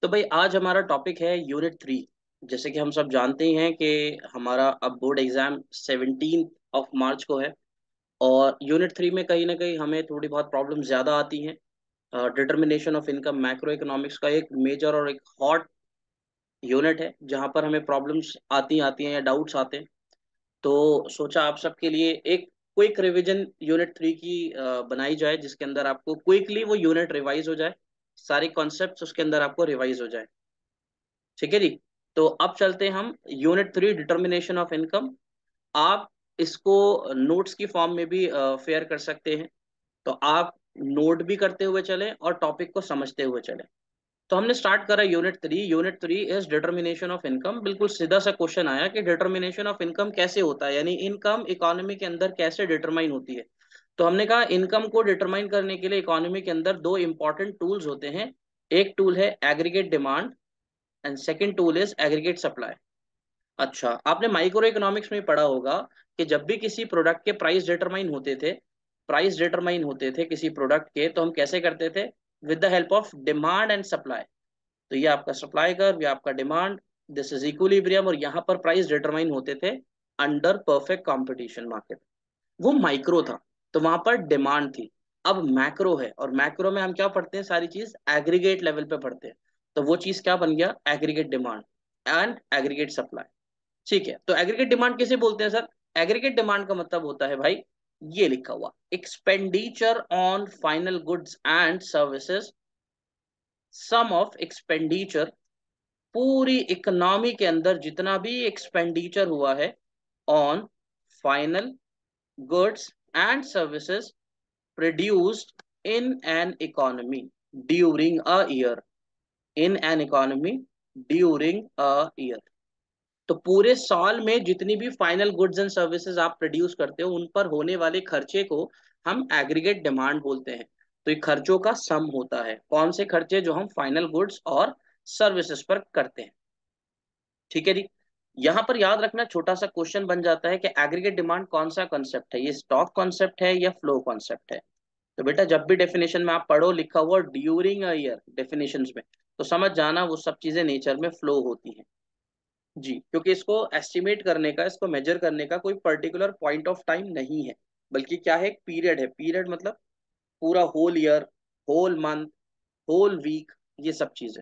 तो भाई आज हमारा टॉपिक है यूनिट 3। जैसे कि हम सब जानते ही हैं कि हमारा अब बोर्ड एग्जाम 17 मार्च को है। और यूनिट 3 में कहीं ना कहीं हमें थोड़ी बहुत प्रॉब्लम ज़्यादा आती हैं। Determination of income macro economics का एक मेजर और एक हॉट यूनिट है जहाँ पर हमें प्रॉब्लम्स आती आती हैं या डाउट्स आते हैं। तो सोचा आप सबके लिए एक क्विक रिवीजन यूनिट 3 की बनाई जाए, जिसके अंदर आपको क्विकली वो यूनिट रिवाइज हो जाए, सारे कॉन्सेप्ट्स उसके अंदर आपको रिवाइज हो जाए। ठीक है जी। तो अब चलते हैं हम यूनिट 3 डिटर्मिनेशन ऑफ इनकम। आप इसको नोट्स की फॉर्म में भी फेयर कर सकते हैं। तो आप नोट भी करते हुए चलें और टॉपिक को समझते हुए चलें। तो हमने स्टार्ट करा unit 3 is determination of income. बिल्कुल सीधा सा क्वेश्चन आया कि डिटर्मिनेशन ऑफ इनकम कैसे होता है, यानी इनकम इकोनॉमी के अंदर कैसे डिटरमाइन होती है। तो हमने कहा इनकम को डिटरमाइन करने के लिए इकोनॉमी के अंदर दो इंपॉर्टेंट टूल्स होते हैं। एक टूल है aggregate demand and second tool is aggregate supply. अच्छा, आपने माइक्रो इकोनॉमिक्स में पढ़ा होगा कि जब भी किसी प्रोडक्ट के प्राइस डिटरमाइन होते थे किसी प्रोडक्ट के, तो हम कैसे करते थे? With the help of demand and supply. तो ये आपका सप्लाई कर्व, ये आपका डिमांड, दिस इज इक्विलिब्रियम, और यहाँ पर प्राइस डिटरमाइन होते थे अंडर परफेक्ट कंपटीशन मार्केट। वो माइक्रो था, तो वहां पर डिमांड थी। अब मैक्रो है, और मैक्रो में हम क्या पढ़ते हैं? सारी चीज एग्रीगेट लेवल पे पढ़ते हैं। तो वो चीज क्या बन गया? Aggregate demand and aggregate supply. ठीक है, तो एग्रीगेट डिमांड किसे बोलते हैं सर? एग्रीगेट डिमांड का मतलब होता है भाई, ये लिखा हुआ expenditure on final goods and services, sum of expenditure, पूरी इकोनॉमी के अंदर जितना भी एक्सपेंडिचर हुआ है on final goods and services produced in an economy during a year, in an economy during a year. तो पूरे साल में जितनी भी फाइनल गुड्स एंड सर्विसेज आप प्रोड्यूस करते हो, उन पर होने वाले खर्चे को हम एग्रीगेट डिमांड बोलते हैं। तो ये खर्चों का सम होता है। कौन से खर्चे? जो हम फाइनल गुड्स और सर्विसेज पर करते हैं। ठीक है जी। यहां पर याद रखना, छोटा सा क्वेश्चन बन जाता है कि एग्रीगेट डिमांड कौन सा कॉन्सेप्ट है, ये स्टॉक कॉन्सेप्ट है या फ्लो कॉन्सेप्ट है। तो बेटा जब भी डेफिनेशन में आप पढ़ो लिखा हुआ ड्यूरिंग अ ईयर डेफिनेशंस में, तो समझ जाना वो सब चीजें नेचर में फ्लो होती हैं जी। क्योंकि इसको एस्टिमेट करने का, इसको मेजर करने का कोई पर्टिकुलर पॉइंट ऑफ टाइम नहीं है, बल्कि क्या है? एक पीरियड है। पीरियड मतलब पूरा whole year, whole month, whole week, ये सब चीजें।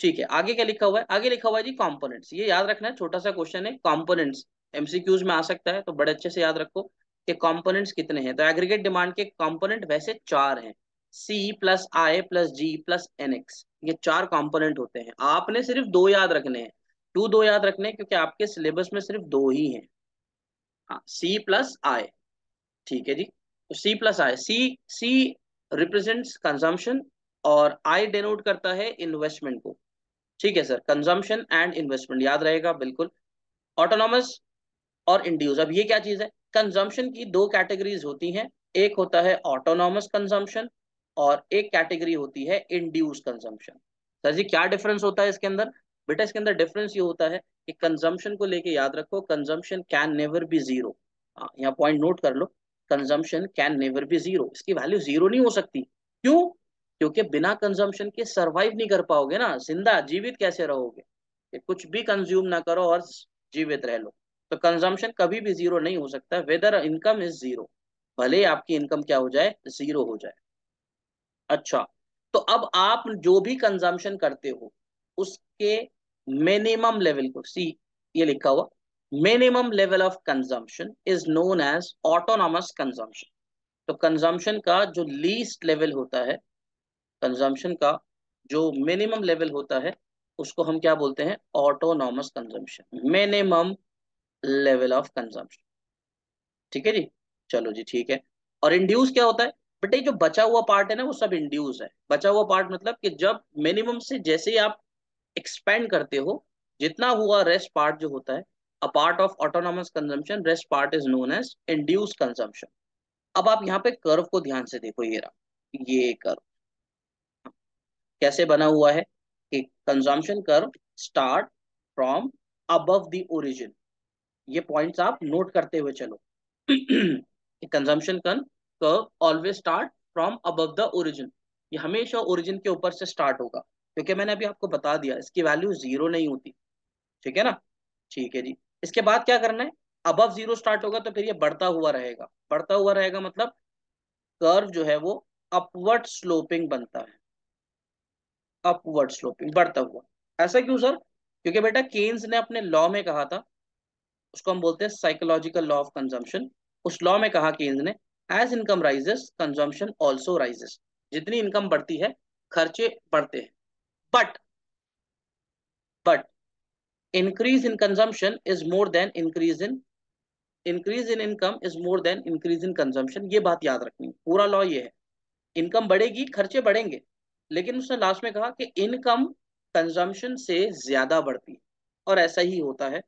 ठीक है, आगे क्या लिखा हुआ है? आगे लिखा हुआ है जी कंपोनेंट्स। ये याद रखना है, छोटा सा क्वेश्चन है। कंपोनेंट्स एमसीक्यूज में आ सकता है, तो बड़े अच्छे से याद रखो कि कंपोनेंट्स कितने हैं। तो एग्रीगेट डिमांड के कंपोनेंट वैसे 4 हैं, सी प्लस आई प्लस जी प्लस एन एक्स। ये 4 कंपोनेंट होते हैं। आपने सिर्फ दो याद रखने हैं, दो याद रखने हैं, क्योंकि आपके सिलेबस में सिर्फ दो ही हैं। हाँ, सी प्लस आई। ठीक है जी। तो सी प्लस आई, सी सी रिप्रेजेंट्स कंजम्पशन और आई डिनोट करता है इन्वेस्टमेंट को। ठीक है सर, कंजम्पशन एंड इन्वेस्टमेंट याद रहेगा बिल्कुल। ऑटोनॉमस और इंड्यूस, अब ये क्या चीज है? कंजम्पशन की दो कैटेगरीज होती हैं। एक होता है ऑटोनॉमस कंजम्पशन और एक कैटेगरी होती है इंड्यूस कंजम्पशन। सर जी क्या डिफरेंस होता है इसके अंदर? बेटा इसके अंदर डिफरेंस ये होता है कि कंजम्पशन को लेके याद रखो, consumption can never be zero. यहाँ पॉइंट नोट कर लो, consumption can never be zero. इसकी वैल्यू जीरो नहीं हो सकती। क्यों? क्योंकि बिना कंजम्पशन के सरवाइव नहीं कर पाओगे ना, जिंदा जीवित कैसे रहोगे? कि कुछ भी कंज्यूम ना करो और जीवित रह लो। तो कंजम्पशन कभी भी जीरो नहीं हो सकता, वेदर इनकम इज जीरो, भले ही आपकी इनकम क्या हो जाए? जीरो हो जाए। अच्छा, तो अब आप जो भी कंजम्पशन करते हो उसके मिनिमम लेवल को, सी ये लिखा हुआ, minimum level of consumption is known as autonomous consumption. तो कंजम्पशन का जो लीस्ट लेवल होता है, कंजम्पशन का जो मिनिमम लेवल होता है, उसको हम क्या बोलते हैं? Autonomous consumption, minimum level of consumption. ठीक है जी। चलो जी, ठीक है। और इंड्यूस क्या होता है? बेटा ये जो बचा हुआ पार्ट है ना, वो सब इंड्यूस है। बचा हुआ पार्ट मतलब कि जब मिनिमम से जैसे ही आप एक्सपेंड करते हो, जितना हुआ रेस्ट पार्ट जो होता है, a part of autonomous consumption, rest part is known as induce consumption. अब आप यहाँ पे कर्व को ध्यान से देखो, ये रहा ये कर्व कैसे बना हुआ है कि consumption curve start from above the origin. ये पॉइंट्स आप नोट करते हुए चलो। Consumption curve always start from above the origin. ये हमेशा ओरिजिन के ऊपर से स्टार्ट होगा। क्योंकि मैंने अभी आपको बता दिया इसकी वैल्यू जीरो नहीं होती, ठीक है ना। ठीक है जी। इसके बाद क्या करना है, अबव जीरो स्टार्ट होगा तो फिर ये बढ़ता हुआ रहेगा, बढ़ता हुआ रहेगा मतलब कर्व जो है वो अपवर्ड स्लोपिंग बनता है, अपवर्ड स्लोपिंग बढ़ता हुआ। ऐसा क्यों सर, क्योंकि बेटा केन्स ने अपने लॉ में कहा था, उसको हम बोलते हैं साइकोलॉजिकल लॉ ऑफ कंजम्पशन। उस लॉ में कहा केन्स ने, as income rises consumption also rises, जितनी इनकम बढ़ती है खर्चे बढ़ते हैं। But but increase in consumption is more than increase in income is more than increase in consumption. ये बात याद रखनी, पूरा लॉ ये है, इनकम बढ़ेगी खर्चे बढ़ेंगे, लेकिन उसने लास्ट में कहा कि इनकम कंजम्पशन से ज्यादा बढ़ती है। और ऐसा ही होता है,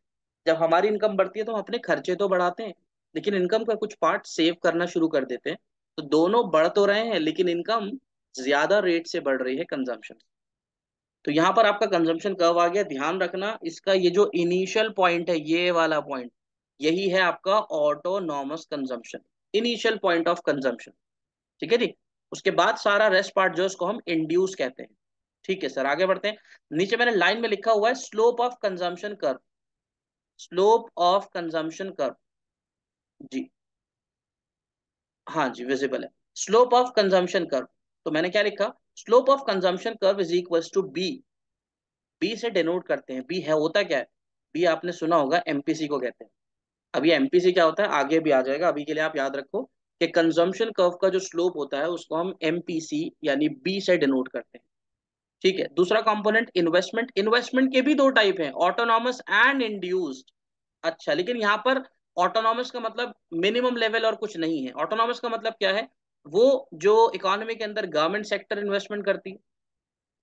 जब हमारी इनकम बढ़ती है तो हम अपने खर्चे तो बढ़ाते हैं, लेकिन इनकम का कुछ पार्ट सेव करना शुरू कर देते हैं। तो दोनों बढ़ तो रहे हैं, लेकिन इनकम ज्यादा रेट से बढ़ रही है कंजम्पशन। तो यहाँ पर आपका कंजम्पशन कर्व आ गया, ध्यान रखना इसका ये जो इनिशियल पॉइंट है, ये वाला पॉइंट, यही है आपका autonomous consumption, initial point of consumption. ठीक है जी। उसके बाद सारा रेस्ट पार्ट जो है उसको हम इंड्यूस कहते हैं। ठीक है सर, आगे बढ़ते हैं। नीचे मैंने लाइन में लिखा हुआ है slope of consumption curve, slope of consumption curve जी, हाँ जी विजिबल है, स्लोप ऑफ कंजम्पशन कर्व। तो मैंने क्या लिखा, slope of consumption curve is equals to B, B से डिनोट करते हैं, बी है होता क्या है, बी आपने सुना होगा एमपीसी को कहते हैं। अब ये एमपीसी क्या होता है आगे भी आ जाएगा, अभी के लिए आप याद रखो कि कंजम्पशन कर्व का जो स्लोप होता है उसको हम एमपीसी यानी बी से डिनोट करते हैं। ठीक है। दूसरा कंपोनेंट इन्वेस्टमेंट, इन्वेस्टमेंट के भी दो टाइप हैं, ऑटोनॉमस एंड इंड्यूस्ड। अच्छा, लेकिन यहाँ पर ऑटोनॉमस का मतलब मिनिमम लेवल और कुछ नहीं है। ऑटोनॉमस का मतलब क्या है, वो जो इकोनॉमी के अंदर गवर्नमेंट सेक्टर इन्वेस्टमेंट करती है,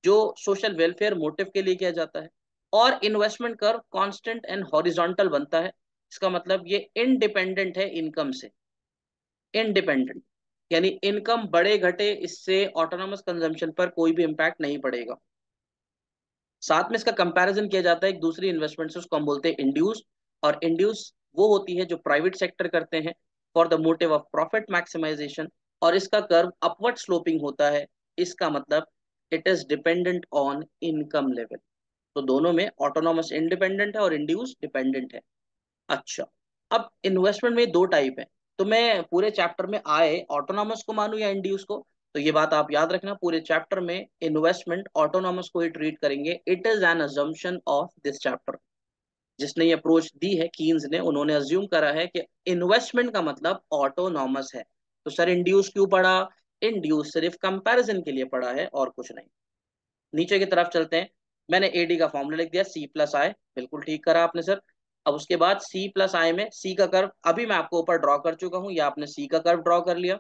जो सोशल वेलफेयर मोटिव के लिए किया जाता है। और investment curve constant and horizontal बनता है, इसका मतलब ये इंडिपेंडेंट है इनकम से, इंडिपेंडेंट, यानी इनकम बढ़े घटे इससे ऑटोनॉमस कंजम्पशन पर कोई भी इंपैक्ट नहीं पड़ेगा। साथ में इसका कंपैरिजन किया जाता है एक दूसरी इन्वेस्टमेंट से, उसको हम बोलते हैं इंड्यूस। और इंड्यूस वो होती है जो प्राइवेट सेक्टर करते हैं for the motive of profit maximisation, और इसका कर्व अपवर्ड स्लोपिंग होता है। इसका मतलब it is dependent on income level. तो दोनों में ऑटोनॉमस इंडिपेंडेंट है और इंड्यूस डिपेंडेंट है। अच्छा, अब इन्वेस्टमेंट में दो टाइप है, तो मैं पूरे चैप्टर में आए ऑटोनॉमस को मानूं या इंड्यूस को, तो ये बात आप याद रखना, पूरे चैप्टर में इन्वेस्टमेंट ऑटोनॉमस को ही ट्रीट करेंगे। It is an assumption of this chapter. जिसने ये अप्रोच दी है कीन्स ने, उन्होंने अज्यूम करा है कि इन्वेस्टमेंट का मतलब ऑटोनॉमस है। तो सर इंड्यूस क्यों पढ़ा, इंड्यूस सिर्फ कंपैरिजन के लिए पढ़ा है और कुछ नहीं। नीचे की तरफ चलते हैं। मैंने एडी का फॉर्मूला लिख दिया, सी प्लस आई, बिल्कुल ठीक करा आपने सर। अब उसके बाद सी प्लस आई में सी का कर्व अभी मैं आपको ऊपर ड्रॉ कर चुका हूं, या आपने सी का कर्व ड्रॉ कर लिया।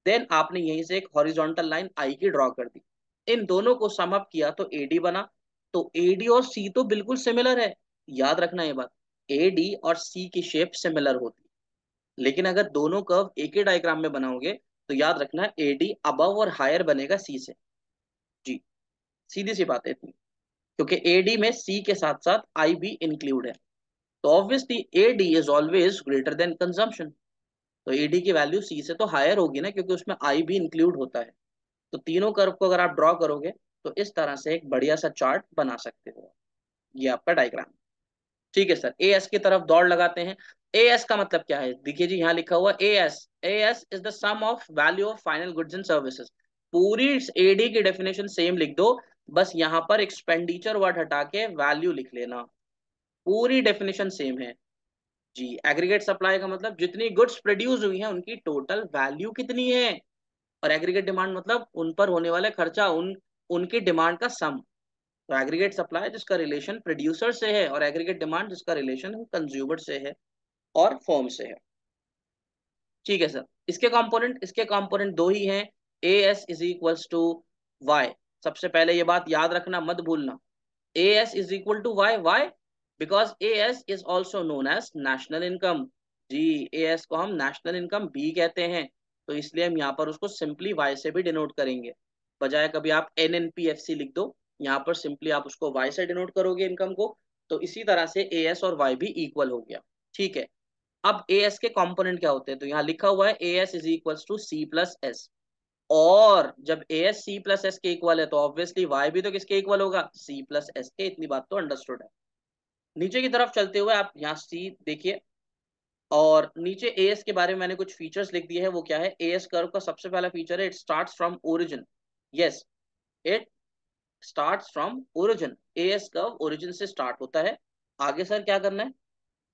देन आपने यहीं से एक हॉरिजॉन्टल लाइन आई की ड्रॉ कर दी, इन दोनों को सम अप किया तो एडी बना। तो एडी और सी तो बिल्कुल सिमिलर है, याद रखना ये बात, एडी और सी की शेप सिमिलर होती है। लेकिन अगर दोनों कर्व एक ही डायग्राम में बनाओगे तो याद रखना एडी अबव और हायर बनेगा सी से। जी, सीधी सी बात है इतनी, क्योंकि एडी में सी के साथ साथ आई भी इंक्लूड है। तो obviously AD is always greater than consumption, तो एडी की वैल्यू सी से तो हायर होगी ना, क्योंकि उसमें आई भी इंक्लूड होता है। तो तीनों कर्व को अगर आप ड्रॉ करोगे तो इस तरह से एक बढ़िया सा चार्ट बना सकते हो। ये आपका डायग्राम। ठीक है सर, ए एस की तरफ दौड़ लगाते हैं। ए एस का मतलब क्या है, देखिए जी यहाँ लिखा हुआ A S is the sum of value of final goods and services. पूरी एडी की डेफिनेशन सेम लिख दो, बस यहाँ पर एक्सपेंडिचर वर्ड हटा के वैल्यू लिख लेना, पूरी डेफिनेशन सेम है जी। एग्रीगेट सप्लाई का मतलब जितनी गुड्स प्रोड्यूस हुई हैं उनकी टोटल वैल्यू कितनी है, और एग्रीगेट डिमांड मतलब उन पर होने वाले खर्चा, उनकी डिमांड का सम। तो एग्रीगेट सप्लाई जिसका रिलेशन प्रोड्यूसर से है, और एग्रीगेट डिमांड जिसका रिलेशन कंज्यूमर से है और फर्म से है। ठीक है सर, इसके कंपोनेंट दो ही हैं, A S is equals to Y. सबसे पहले ये बात याद रखना, मत भूलना, A S is equal to Y, Y because A S is also known as national income. जी, ए एस को हम नेशनल इनकम भी कहते हैं, तो इसलिए हम यहाँ पर उसको सिंपली वाई से भी डिनोट करेंगे। बजाय कभी आप N N P F C लिख दो, यहाँ पर सिंपली आप उसको वाई से डिनोट करोगे इनकम को। तो इसी तरह से ए एस और वाई भी इक्वल हो गया। ठीक है, अब ए एस के कंपोनेंट क्या होते हैं, तो यहाँ लिखा हुआ है A S is equal to C plus S. और जब A S C plus S के इक्वल है तो ऑब्वियसली वाई भी तो किसके इक्वल होगा, सी प्लस एस के। इतनी बात तो अंडरस्टूड है। नीचे की तरफ चलते हुए आप यहाँ सी देखिए, और नीचे ए एस के बारे में मैंने कुछ फीचर्स लिख दिए हैं। वो क्या है, ए एस कर्व का सबसे पहला फीचर है, it starts from origin. Yes, it starts from origin. A S curve origin से स्टार्ट होता है। आगे सर क्या करना है,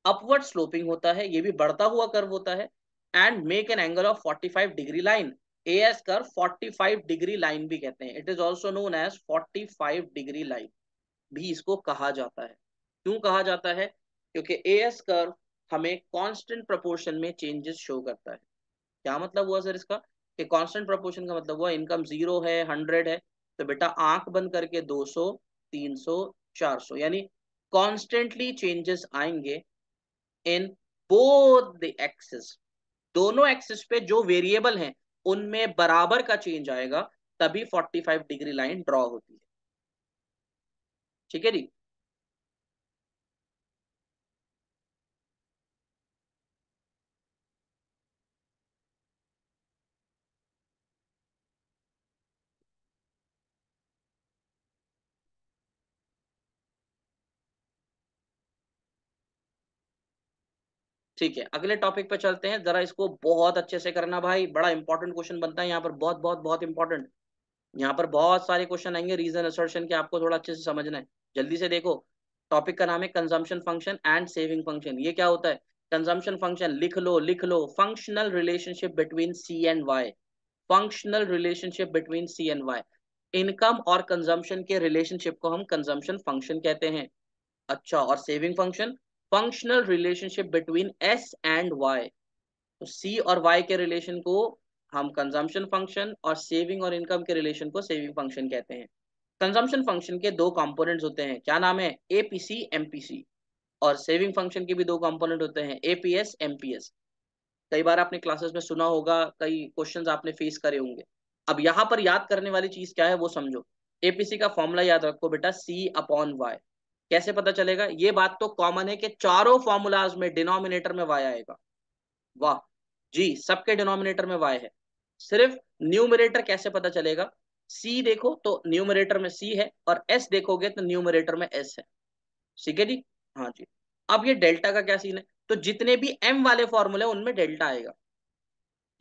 अपवर्ड स्लोपिंग होता है, ये भी बढ़ता हुआ कर्व होता है। And make an angle of 45 degree line. AS curve 45 degree line भी कहते हैं, it is also known as 45 degree line भी इसको कहा जाता है। क्यों कहा जाता है, क्योंकि एएस कर्व हमें कांस्टेंट प्रोपोर्शन में चेंजेस शो करता है। क्या मतलब हुआ सर इसका, कि कांस्टेंट प्रोपोर्शन का मतलब हुआ इनकम 0 है 100 है तो बेटा आंख बंद करके 200 300 400, यानी कॉन्स्टेंटली चेंजेस आएंगे इन बोथ द एक्सिस। दोनों एक्सिस पे जो वेरिएबल हैं उनमें बराबर का चेंज आएगा, तभी 45 डिग्री लाइन ड्रॉ होती है। ठीक है जी। ठीक है, अगले टॉपिक पे चलते हैं। जरा इसको बहुत अच्छे से करना भाई, बड़ा इंपॉर्टेंट क्वेश्चन बनता है यहाँ पर, बहुत बहुत बहुत इंपॉर्टेंट। यहाँ पर बहुत सारे क्वेश्चन आएंगे रीजन असर्शन के, आपको थोड़ा अच्छे से समझना है। जल्दी से देखो, टॉपिक का नाम है consumption function and saving function. ये क्या होता है, कंजम्पशन फंक्शन लिख लो लिख लो, functional relationship between C and Y. Functional relationship between C and Y, income और कंजम्पशन के रिलेशनशिप को हम कंजम्पशन फंक्शन कहते हैं। अच्छा, और saving function, functional relationship between S and Y. तो सी और वाई के रिलेशन को हम कंजम्पशन फंक्शन, और सेविंग और इनकम के रिलेशन को सेविंग फंक्शन कहते हैं। कंजम्पशन फंक्शन के दो कंपोनेंट्स होते हैं, क्या नाम है, एपीसी एमपीसी। और सेविंग फंक्शन के भी दो कंपोनेंट होते हैं, एपीएस एमपीएस। कई बार आपने क्लासेस में सुना होगा, कई क्वेश्चंस आपने फेस करे होंगे। अब यहाँ पर याद करने वाली चीज क्या है वो समझो। एपीसी का फॉर्मूला याद रखो बेटा, सी अपॉन वाई। कैसे पता चलेगा, ये बात तो कॉमन है कि चारों फॉर्मूलाज में डिनोमिनेटर में वाई आएगा। वाह जी, सबके डिनोमिनेटर में वाई है। सिर्फ न्यूमरेटर कैसे पता चलेगा, सी देखो तो न्यूमरेटर में सी है, और एस देखोगे तो न्यूमरेटर में एस है। ठीक है जी। हाँ जी। अब ये डेल्टा का क्या सीन है, तो जितने भी एम वाले फॉर्मूले उनमें डेल्टा आएगा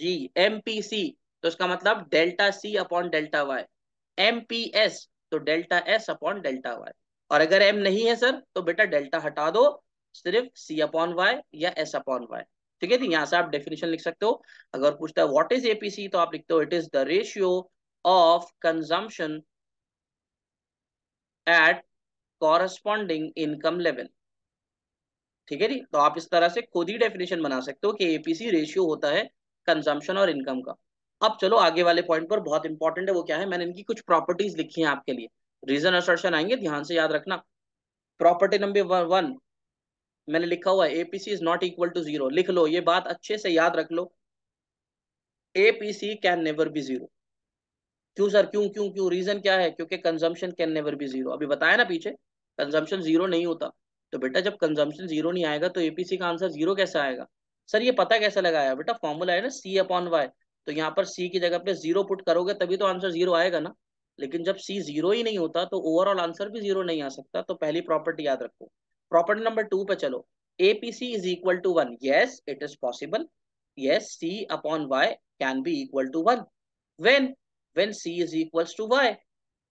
जी। एमपीसी तो इसका मतलब delta C upon delta Y. MPS तो delta S upon delta Y. और अगर एम नहीं है सर तो बेटा डेल्टा हटा दो, सिर्फ सी अपॉन वाई या एस अपॉन वाई। ठीक है, तो यहां से आप डेफिनेशन लिख सकते हो। अगर पूछता है व्हाट इज एपीसी तो आप लिखते हो it is the ratio of consumption at corresponding income level. ठीक है जी, तो आप इस तरह से खुद ही डेफिनेशन बना सकते हो कि एपीसी रेशियो होता है कंजम्पशन और इनकम का। अब चलो आगे वाले पॉइंट पर, बहुत इंपॉर्टेंट है। वो क्या है, मैंने इनकी कुछ प्रॉपर्टीज लिखी हैं आपके लिए। रीजन असर्शन आएंगे, ध्यान से याद रखना। प्रॉपर्टी नंबर वन मैंने लिखा हुआ है, APC is not equal to zero. लिख लो, ये बात अच्छे से याद रख लो, APC can never be zero. क्यों सर, क्यों क्यों क्यों, रीजन क्या है, क्योंकि consumption can never be zero. अभी बताया ना पीछे, कंजम्पशन जीरो नहीं होता। तो बेटा जब कंजम्पशन जीरो नहीं आएगा तो एपीसी का आंसर जीरो कैसे आएगा। सर ये पता कैसे लगाया, बेटा फॉर्मूला है ना सी अपॉन वाई। तो यहाँ पर सी की जगह पे जीरो पुट करोगे तभी तो आंसर जीरो आएगा ना। लेकिन जब सी जीरो ही नहीं होता तो ओवरऑल आंसर भी जीरो नहीं आ सकता। तो पहली प्रॉपर्टी याद रखो। प्रॉपर्टी नंबर टू पे चलो, APC is equal to one. Yes it is possible. Yes C upon Y can be equal to one when when C is equals to Y.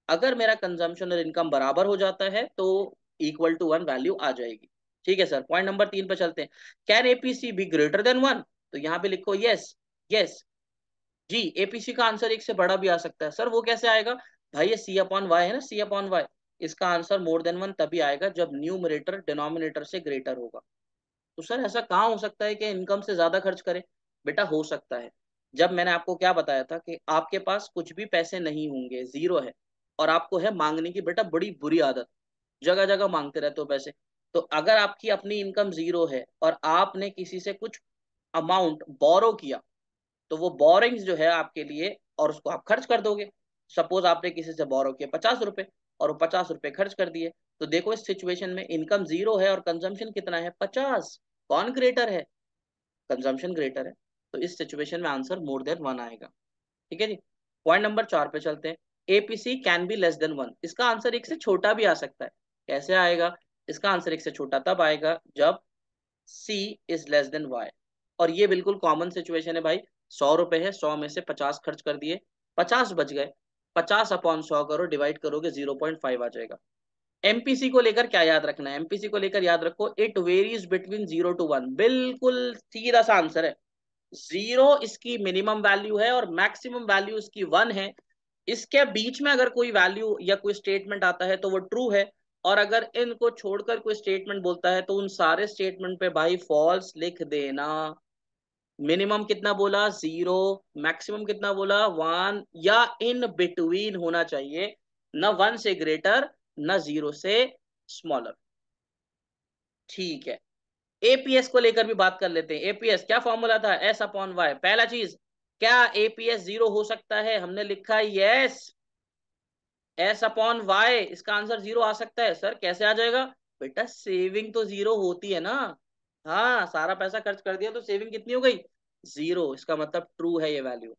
अगर मेरा कंजम्पशन और इनकम बराबर हो जाता है तो इक्वल टू वन वैल्यू आ जाएगी। ठीक है सर, पॉइंट नंबर तीन पे चलते हैं। Can APC be greater than one, तो यहाँ पे लिखो यस। यस जी, एपीसी का आंसर एक से बड़ा भी आ सकता है। सर वो कैसे आएगा, भाई ये सी अपॉन वाई है ना, सी अपॉन वाई। इसका आंसर मोर देन वन तभी आएगा जब न्यूमरेटर डिनोमिनेटर से ग्रेटर होगा। तो सर ऐसा कहाँ हो सकता है कि इनकम से ज्यादा खर्च करे। बेटा हो सकता है, जब मैंने आपको क्या बताया था कि आपके पास कुछ भी पैसे नहीं होंगे, जीरो है, और आपको है मांगने की बेटा बड़ी बुरी आदत, जगह जगह मांगते रहते हो पैसे। तो अगर आपकी अपनी इनकम जीरो है और आपने किसी से कुछ अमाउंट बोरो किया, तो वो बोरिंग्स जो है आपके लिए, और उसको आप खर्च कर दोगे। सपोज आपने किसी से बोरो किया 50 रुपए, और वो 50 रुपए खर्च कर दिए। तो देखो इस सिचुएशन में इनकम जीरो है और कंजम्पशन कितना है 50, कौन ग्रेटर है, कंजम्पशन ग्रेटर है। तो इस सिचुएशन में आंसर मोर देन वन आएगा। ठीक है जी। पॉइंट नंबर 4 पे चलते हैं। APC can be less than 1, इसका आंसर एक से छोटा भी आ सकता है। कैसे आएगा? इसका आंसर एक से छोटा तब आएगा जब सी इज लेस देन वाई। और ये बिल्कुल कॉमन सिचुएशन है भाई। 100 रुपए है, 100 में से 50 खर्च कर दिए, 50 बच गए। 50/100 करो, डिवाइड करोगे 0.5 आ जाएगा। एमपीसी को लेकर क्या याद रखना है? एमपीसी को लेकर याद रखो, इट वेरीज बिटवीन 0 to 1। बिल्कुल सीधा सा आंसर है। 0 इसकी मिनिमम वैल्यू है और मैक्सिमम वैल्यू इसकी 1 है। इसके बीच में अगर कोई वैल्यू या कोई स्टेटमेंट आता है तो वो ट्रू है, और अगर इनको छोड़कर कोई स्टेटमेंट बोलता है तो उन सारे स्टेटमेंट पे भाई फॉल्स लिख देना। मिनिमम कितना बोला? 0। मैक्सिमम कितना बोला? 1, या इन बिटवीन होना चाहिए, न 1 से ग्रेटर न 0 से स्मॉलर। ठीक है, एपीएस को लेकर भी बात कर लेते हैं। एपीएस क्या फॉर्मूला था? S/Y। पहला चीज, क्या एपीएस 0 हो सकता है? हमने लिखा यस। S/Y, इसका आंसर 0 आ सकता है। सर कैसे आ जाएगा? बेटा सेविंग तो 0 होती है ना। हाँ, सारा पैसा खर्च कर दिया तो सेविंग कितनी हो गई? 0। इसका मतलब ट्रू है ये वैल्यू।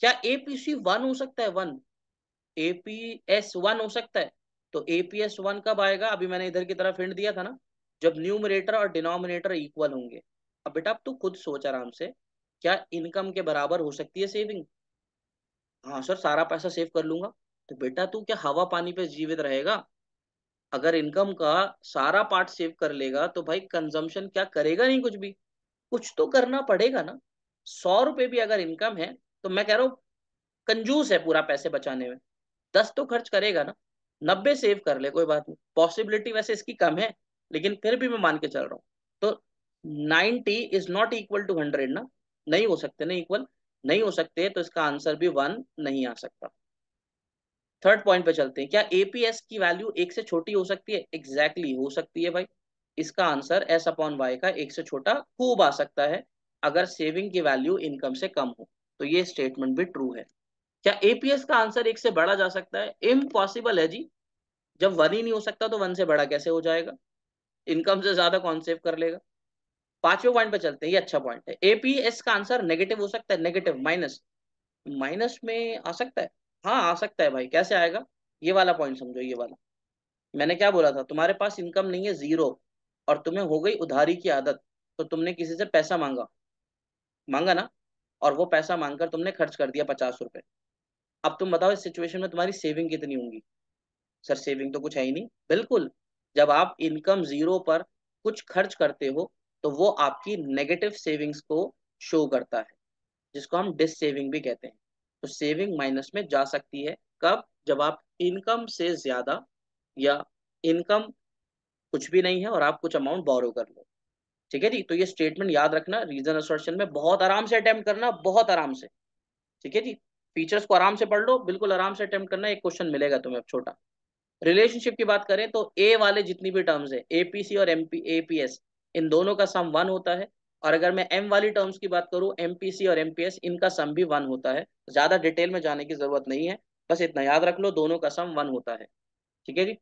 क्या एपीसी 1 हो सकता है? 1, एपीएस 1 हो सकता है। तो एपीएस 1 कब आएगा? अभी मैंने इधर की तरफ हिंट दिया था ना, जब न्यूमरेटर और डिनोमिनेटर इक्वल होंगे। अब बेटा अब तू खुद सोच आराम से, क्या इनकम के बराबर हो सकती है सेविंग? हाँ सर, सारा पैसा सेव कर लूंगा। तो बेटा तू क्या हवा पानी पे जीवित रहेगा? अगर इनकम का सारा पार्ट सेव कर लेगा तो भाई कंजम्पशन क्या करेगा? नहीं कुछ भी। कुछ तो करना पड़ेगा ना। 100 रुपए भी अगर इनकम है तो मैं कह रहा हूँ कंजूस है पूरा पैसे बचाने में। 10 तो खर्च करेगा ना, 90 सेव कर ले, कोई बात नहीं। पॉसिबिलिटी वैसे इसकी कम है, लेकिन फिर भी मैं मान के चल रहा हूँ। तो 90 इज नॉट इक्वल टू 100 ना। नहीं हो सकते ना इक्वल, नहीं हो सकते, तो इसका आंसर भी 1 नहीं आ सकता। थर्ड पॉइंट पे चलते हैं। क्या एपीएस की वैल्यू 1 से छोटी हो सकती है? एग्जैक्टली हो सकती है भाई। इसका आंसर S/Y का 1 से छोटा खूब आ सकता है, अगर सेविंग की वैल्यू इनकम से कम हो। तो ये स्टेटमेंट भी ट्रू है। क्या एपीएस का आंसर 1 से बड़ा जा सकता है? इम्पॉसिबल है जी। जब 1 ही नहीं हो सकता तो 1 से बड़ा कैसे हो जाएगा? इनकम से ज्यादा कौन सेव कर लेगा? पांचवें पॉइंट पे चलते हैं, ये अच्छा पॉइंट है। एपीएस का आंसर नेगेटिव हो सकता है? नेगेटिव, माइनस, माइनस में आ सकता है। हाँ आ सकता है भाई। कैसे आएगा? ये वाला पॉइंट समझो, ये वाला। मैंने क्या बोला था? तुम्हारे पास इनकम नहीं है, 0, और तुम्हें हो गई उधारी की आदत, तो तुमने किसी से पैसा मांगा, मांगा ना, और वो पैसा मांगकर तुमने खर्च कर दिया 50 रुपए। अब तुम बताओ इस सिचुएशन में तुम्हारी सेविंग कितनी होंगी? सर सेविंग तो कुछ है ही नहीं। बिल्कुल, जब आप इनकम 0 पर कुछ खर्च करते हो तो वो आपकी नेगेटिव सेविंग्स को शो करता है, जिसको हम डिस सेविंग भी कहते हैं। तो सेविंग माइनस में जा सकती है कब? जब आप इनकम से ज्यादा, या इनकम कुछ भी नहीं है और आप कुछ अमाउंट बोरो कर लो। ठीक है जी, तो ये स्टेटमेंट याद रखना। रीजन असर्शन में बहुत आराम से अटेम्प्ट करना, बहुत आराम से। ठीक है जी, फीचर्स को आराम से पढ़ लो, बिल्कुल आराम से अटेम्प्ट करना, एक क्वेश्चन मिलेगा तुम्हें अब छोटा। रिलेशनशिप की बात करें तो ए वाले जितनी भी टर्म्स है, एपीसी और एपीएस, इन दोनों का सम 1 होता है। और अगर मैं एम वाली टर्म्स की बात करूं, एमपीसी और एमपीएस, इनका सम भी 1 होता है। ज्यादा डिटेल में जाने की जरूरत नहीं है, बस इतना याद रख लो, दोनों का सम 1 होता है। ठीक है जी।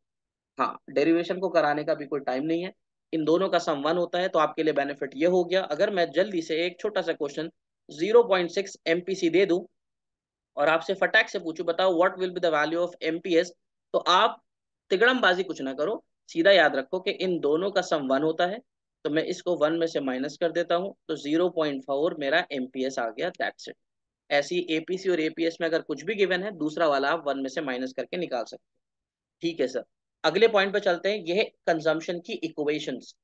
हाँ, डेरिवेशन को कराने का भी कोई टाइम नहीं है। इन दोनों का सम 1 होता है, तो आपके लिए बेनिफिट ये हो गया। अगर मैं जल्दी से एक छोटा सा क्वेश्चन 0.6 एमपीसी दे दूं और आपसे फटाक से पूछूं, बताओ what will be the value of MPS, तो आप तिगड़मबाजी कुछ ना करो, सीधा याद रखो कि इन दोनों का सम 1 होता है। तो मैं इसको 1 में से माइनस कर देता हूं, तो 0.4 मेरा एमपीएस आ गया, दैट्स इट। ऐसी एपीसी और एपीएस में अगर कुछ भी गिवन है, दूसरा वाला आप 1 में से माइनस करके निकाल सकते हैं। ठीक है सर, अगले पॉइंट पे चलते हैं। ये कंजम्पशन की इक्वेशंस,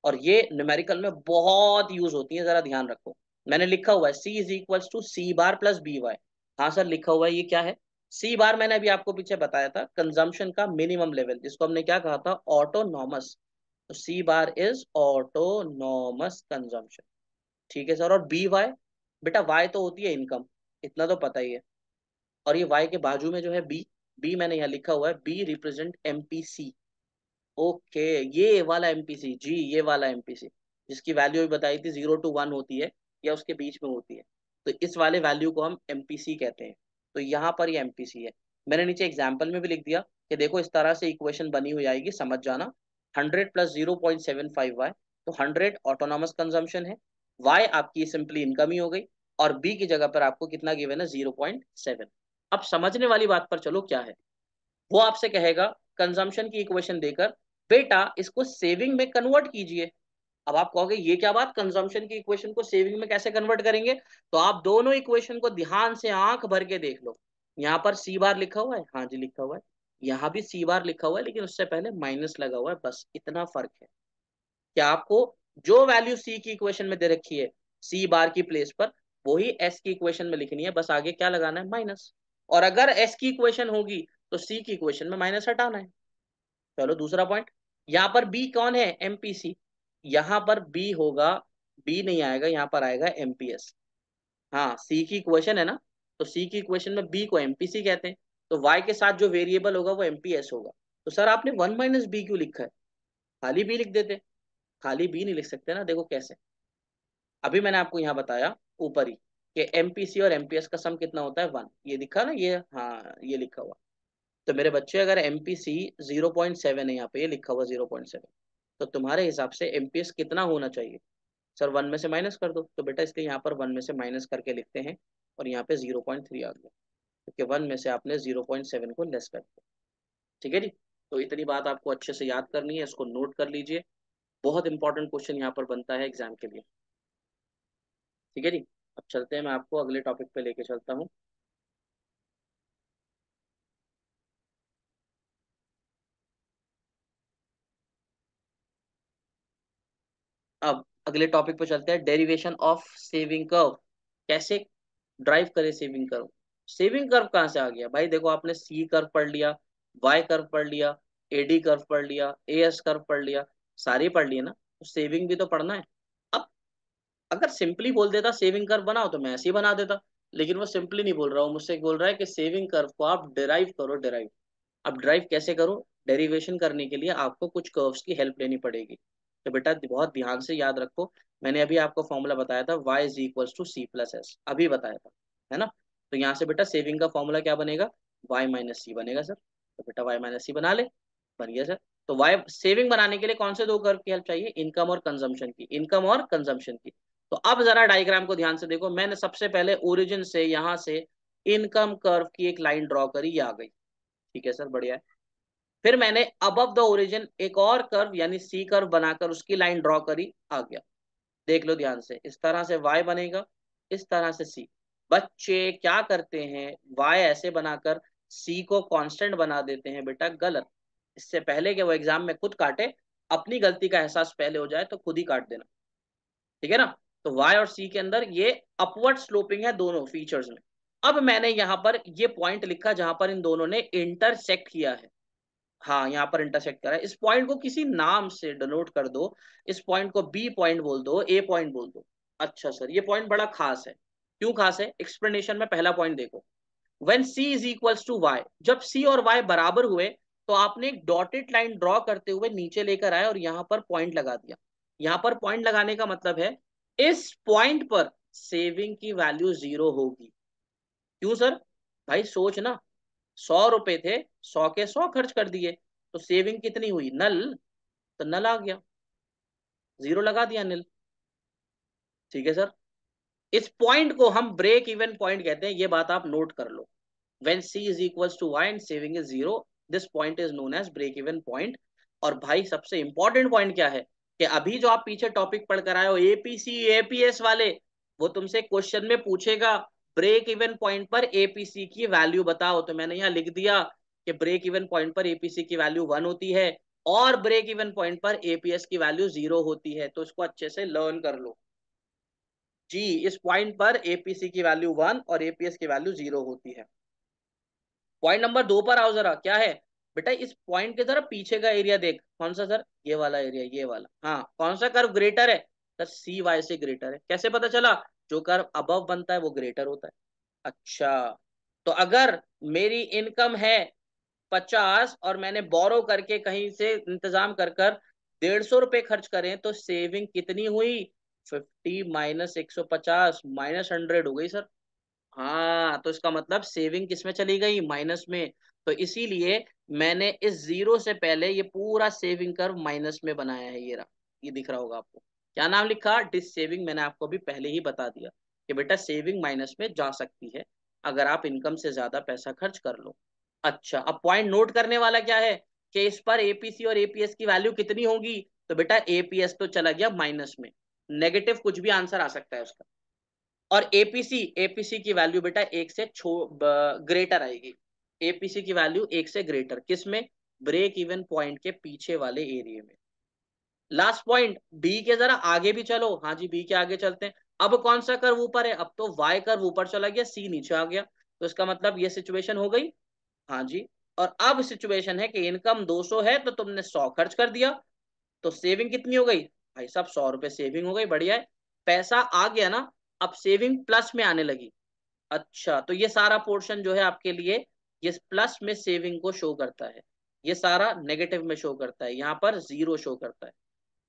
और ये न्यूमेरिकल में बहुत यूज होती है, जरा ध्यान रखो। मैंने लिखा हुआ है C is equals to C bar plus B Y. हाँ सर लिखा हुआ है, ये क्या है? सी बार मैंने अभी आपको पीछे बताया था, कंजम्पशन का मिनिमम लेवल, जिसको हमने क्या कहा था? ऑटोनॉमस। तो सी बार इज ऑटोनॉमस कंजम्पशन। ठीक है सर। और बी वाई, बेटा वाई तो होती है इनकम, इतना तो पता ही है। और ये वाई के बाजू में जो है बी, बी मैंने यहाँ लिखा हुआ है, बी रिप्रेजेंट एमपीसी। ओके, ये वाला एमपीसी जी, ये वाला एमपीसी, जिसकी वैल्यू भी बताई थी 0 to 1 होती है, या उसके बीच में होती है। तो इस वाले वैल्यू को हम एमपीसी कहते हैं। तो यहाँ पर ये एमपीसी है। मैंने नीचे एग्जाम्पल में भी लिख दिया कि देखो इस तरह से इक्वेशन बनी हुई आएगी, समझ जाना। 100 प्लस 0.75 वाई, तो 100 ऑटोनॉमस कंजम्पशन है, वाई आपकी सिंपली इनकम ही हो गई, और बी की जगह पर आपको कितना गिवन है? 0.7। अब समझने वाली बात पर चलो क्या है। वो आपसे कहेगा कंजम्पशन की इक्वेशन देकर, बेटा इसको सेविंग में कन्वर्ट कीजिए। अब आप कहोगे ये क्या बात, कंजम्पशन की इक्वेशन को सेविंग में कैसे कन्वर्ट करेंगे? तो आप दोनों इक्वेशन को ध्यान से आंख भर के देख लो। यहाँ पर सी बार लिखा हुआ है, हाँ जी लिखा हुआ है, यहाँ भी सी बार लिखा हुआ है, लेकिन उससे पहले माइनस लगा हुआ है, बस इतना फर्क है। क्या आपको जो वैल्यू सी की इक्वेशन में दे रखी है सी बार की प्लेस पर, वही एस की इक्वेशन में लिखनी है, बस आगे क्या लगाना है, माइनस। और अगर एस की इक्वेशन होगी तो सी की इक्वेशन में माइनस हटाना है। चलो दूसरा पॉइंट, यहाँ पर बी कौन है, एमपीसी। यहाँ पर बी होगा, बी नहीं आएगा, यहाँ पर आएगा एमपीएस। हाँ सी की इक्वेशन है ना, तो सी की इक्वेशन में बी को एमपीसी कहते हैं, तो वाई के साथ जो वेरिएबल होगा वो एमपीएस होगा। तो सर आपने वन माइनस बी क्यों लिखा है, खाली बी लिख देते। खाली बी नहीं लिख सकते ना, देखो कैसे। अभी मैंने आपको यहाँ बताया ऊपर ही कि एमपीसी और एमपीएस का सम कितना होता है, वन। ये दिखा ना, ये हाँ ये लिखा हुआ। तो मेरे बच्चे अगर एमपीसी 0.7 है, यहाँ पे ये लिखा हुआ 0.7, तो तुम्हारे हिसाब से एमपीएस कितना होना चाहिए? सर वन में से माइनस कर दो, तो बेटा इसलिए यहाँ पर वन में से माइनस करके लिखते हैं, और यहाँ पे 0.3 आ गया, क्योंकि वन में से आपने 0.7 को लेस कर दिया। ठीक है जी। तो इतनी बात आपको अच्छे से याद करनी है, इसको नोट कर लीजिए, बहुत इंपॉर्टेंट क्वेश्चन यहाँ पर बनता है एग्जाम के लिए। ठीक है जी। अब चलते हैं, मैं आपको अगले टॉपिक पे लेके चलता हूँ। अब अगले टॉपिक पे चलते हैं, डेरिवेशन ऑफ सेविंग कर्व। कैसे ड्राइव करे सेविंग कर्व। सेविंग कर्व कहाँ से आ गया भाई, देखो आपने सी कर्व पढ़ लिया, वाई कर्व पढ़ लिया, एडी कर्व पढ़ लिया, एएस कर्व पढ़ लिया, सारे पढ़ लिए ना, तो सेविंग भी तो पढ़ना है। अब अगर सिंपली बोल देता सेविंग कर्व बनाओ तो मैं ऐसे ही बना देता, लेकिन वो सिंपली नहीं बोल रहा हूँ, मुझसे बोल रहा है कि सेविंग कर्व को आप डिराइव करो, डिराइव। अब ड्राइव कैसे करो, डेरिवेशन करने के लिए आपको कुछ कर्व्स की हेल्प लेनी पड़ेगी। तो बेटा बहुत ध्यान से याद रखो, मैंने अभी आपको फॉर्मूला बताया था y is equals to C plus S, अभी बताया था, है ना। तो यहाँ से बेटा सेविंग का फॉर्मूला क्या बनेगा, y माइनस सी बनेगा सर। तो बेटा y माइनस सी बना ले, बन गया सर। तो y सेविंग बनाने के लिए कौन से दो कर्व की हेल्प चाहिए, इनकम और कंजम्पशन की, इनकम और कंजम्पशन की। तो अब जरा डायग्राम को ध्यान से देखो, मैंने सबसे पहले ओरिजिन से यहाँ से इनकम कर्व की एक लाइन ड्रॉ करी, ये आ गई। ठीक है सर, बढ़िया है। फिर मैंने अबव द ओरिजिन एक और कर्व यानी सी कर्व बनाकर उसकी लाइन ड्रॉ करी, आ गया। देख लो ध्यान से, इस तरह से y बनेगा, इस तरह से c। बच्चे क्या करते हैं, y ऐसे बनाकर c को कांस्टेंट बना देते हैं, बेटा गलत। इससे पहले कि वो एग्जाम में खुद काटे, अपनी गलती का एहसास पहले हो जाए तो खुद ही काट देना। ठीक है ना। तो y और c के अंदर ये अपवर्ड स्लोपिंग है दोनों फीचर्स में। अब मैंने यहाँ पर ये पॉइंट लिखा जहां पर इन दोनों ने इंटरसेक्ट किया है। हाँ यहाँ पर इंटरसेक्ट करा है, इस पॉइंट को किसी नाम से डिनोट कर दो, इस पॉइंट को बी पॉइंट बोल दो, ए पॉइंट बोल दो। अच्छा सर ये पॉइंट बड़ा खास है, क्यों खास है, एक्सप्लेनेशन में पहला पॉइंट देखो। When c is equals to y, जब c और y बराबर हुए, तो आपने एक डॉटेड लाइन ड्रॉ करते हुए नीचे लेकर आए और यहाँ पर पॉइंट लगा दिया। यहाँ पर पॉइंट लगाने का मतलब है इस पॉइंट पर सेविंग की वैल्यू 0 होगी। क्यों सर, भाई सोच ना, 100 रुपए थे, 100 के 100 खर्च कर दिए, तो सेविंग कितनी हुई, नल। तो नल आ गया, 0 लगा दिया, नल। ठीक है सर। इस पॉइंट को हम ब्रेक इवन पॉइंट कहते हैं, ये बात आप नोट कर लो। When c is equals to y and saving is 0, this point is known as break even point. और भाई सबसे इंपॉर्टेंट पॉइंट क्या है, कि अभी जो आप पीछे टॉपिक पढ़ कर आए हो एपीसी एपीएस वाले, वो तुमसे क्वेश्चन में पूछेगा ब्रेक इवन पॉइंट पर एपीसी की वैल्यू बताओ, तो मैंने यहाँ लिख दिया कि ब्रेक इवन पॉइंट पर एपीसी की वैल्यू 1 होती है, और ब्रेक इवन पॉइंट पर एपीएस की वैल्यू 0 होती है। तो इसको अच्छे से लर्न कर लो जी, इस पॉइंट पर एपीसी की वैल्यू 1 और एपीएस की वैल्यू 0 होती है। पॉइंट नंबर 2 पर आओ जरा, क्या है बेटा, इस पॉइंट के जरा पीछे का एरिया देख, कौन सा सर, ये वाला एरिया, ये वाला, हाँ कौन सा कर्व ग्रेटर है सर, सी वाई से ग्रेटर है। कैसे पता चला, जो कर्व अबव बनता है वो ग्रेटर होता है। अच्छा, तो अगर मेरी इनकम है 50 और मैंने बोरो करके कहीं से इंतजाम कर कर 150 रुपए खर्च करें, तो सेविंग कितनी हुई, 50 माइनस 150 माइनस 100 हो गई सर। हाँ तो इसका मतलब सेविंग किस में चली गई, माइनस में। तो इसीलिए मैंने इस 0 से पहले ये पूरा सेविंग कर्व माइनस में बनाया है, ये रहा, ये दिख रहा होगा आपको। क्या नाम लिखा, डिस सेविंग, मैंने आपको भी पहले ही बता दिया कि बेटा सेविंग माइनस में जा सकती है। अगर आप इनकम से ज्यादा पैसा खर्च कर लो। अच्छा, अब पॉइंट नोट करने वाला क्या है कि इस पर एपीसी और एपीएस की वैल्यू कितनी होगी। तो बेटा एपीएस तो चला गया माइनस में, नेगेटिव कुछ भी आंसर आ सकता है उसका। और एपीसी, एपीसी की वैल्यू बेटा एक से ग्रेटर आएगी। एपीसी की वैल्यू एक से ग्रेटर किस में, ब्रेक इवन पॉइंट के पीछे वाले एरिया में। लास्ट पॉइंट, बी के जरा आगे भी चलो। हाँ जी, बी के आगे चलते हैं। अब कौन सा कर्व ऊपर है, अब तो वाई कर्व ऊपर चला गया, सी नीचे आ गया। तो इसका मतलब ये सिचुएशन हो गई। हाँ जी। और अब सिचुएशन है कि इनकम 200 है तो तुमने 100 खर्च कर दिया, तो सेविंग कितनी हो गई भाई साहब, 100 रुपए सेविंग हो गई, बढ़िया है। पैसा आ गया ना, अब सेविंग प्लस में आने लगी। अच्छा, तो ये सारा पोर्शन जो है आपके लिए, ये प्लस में सेविंग को शो करता है, ये सारा नेगेटिव में शो करता है, यहाँ पर जीरो शो करता है।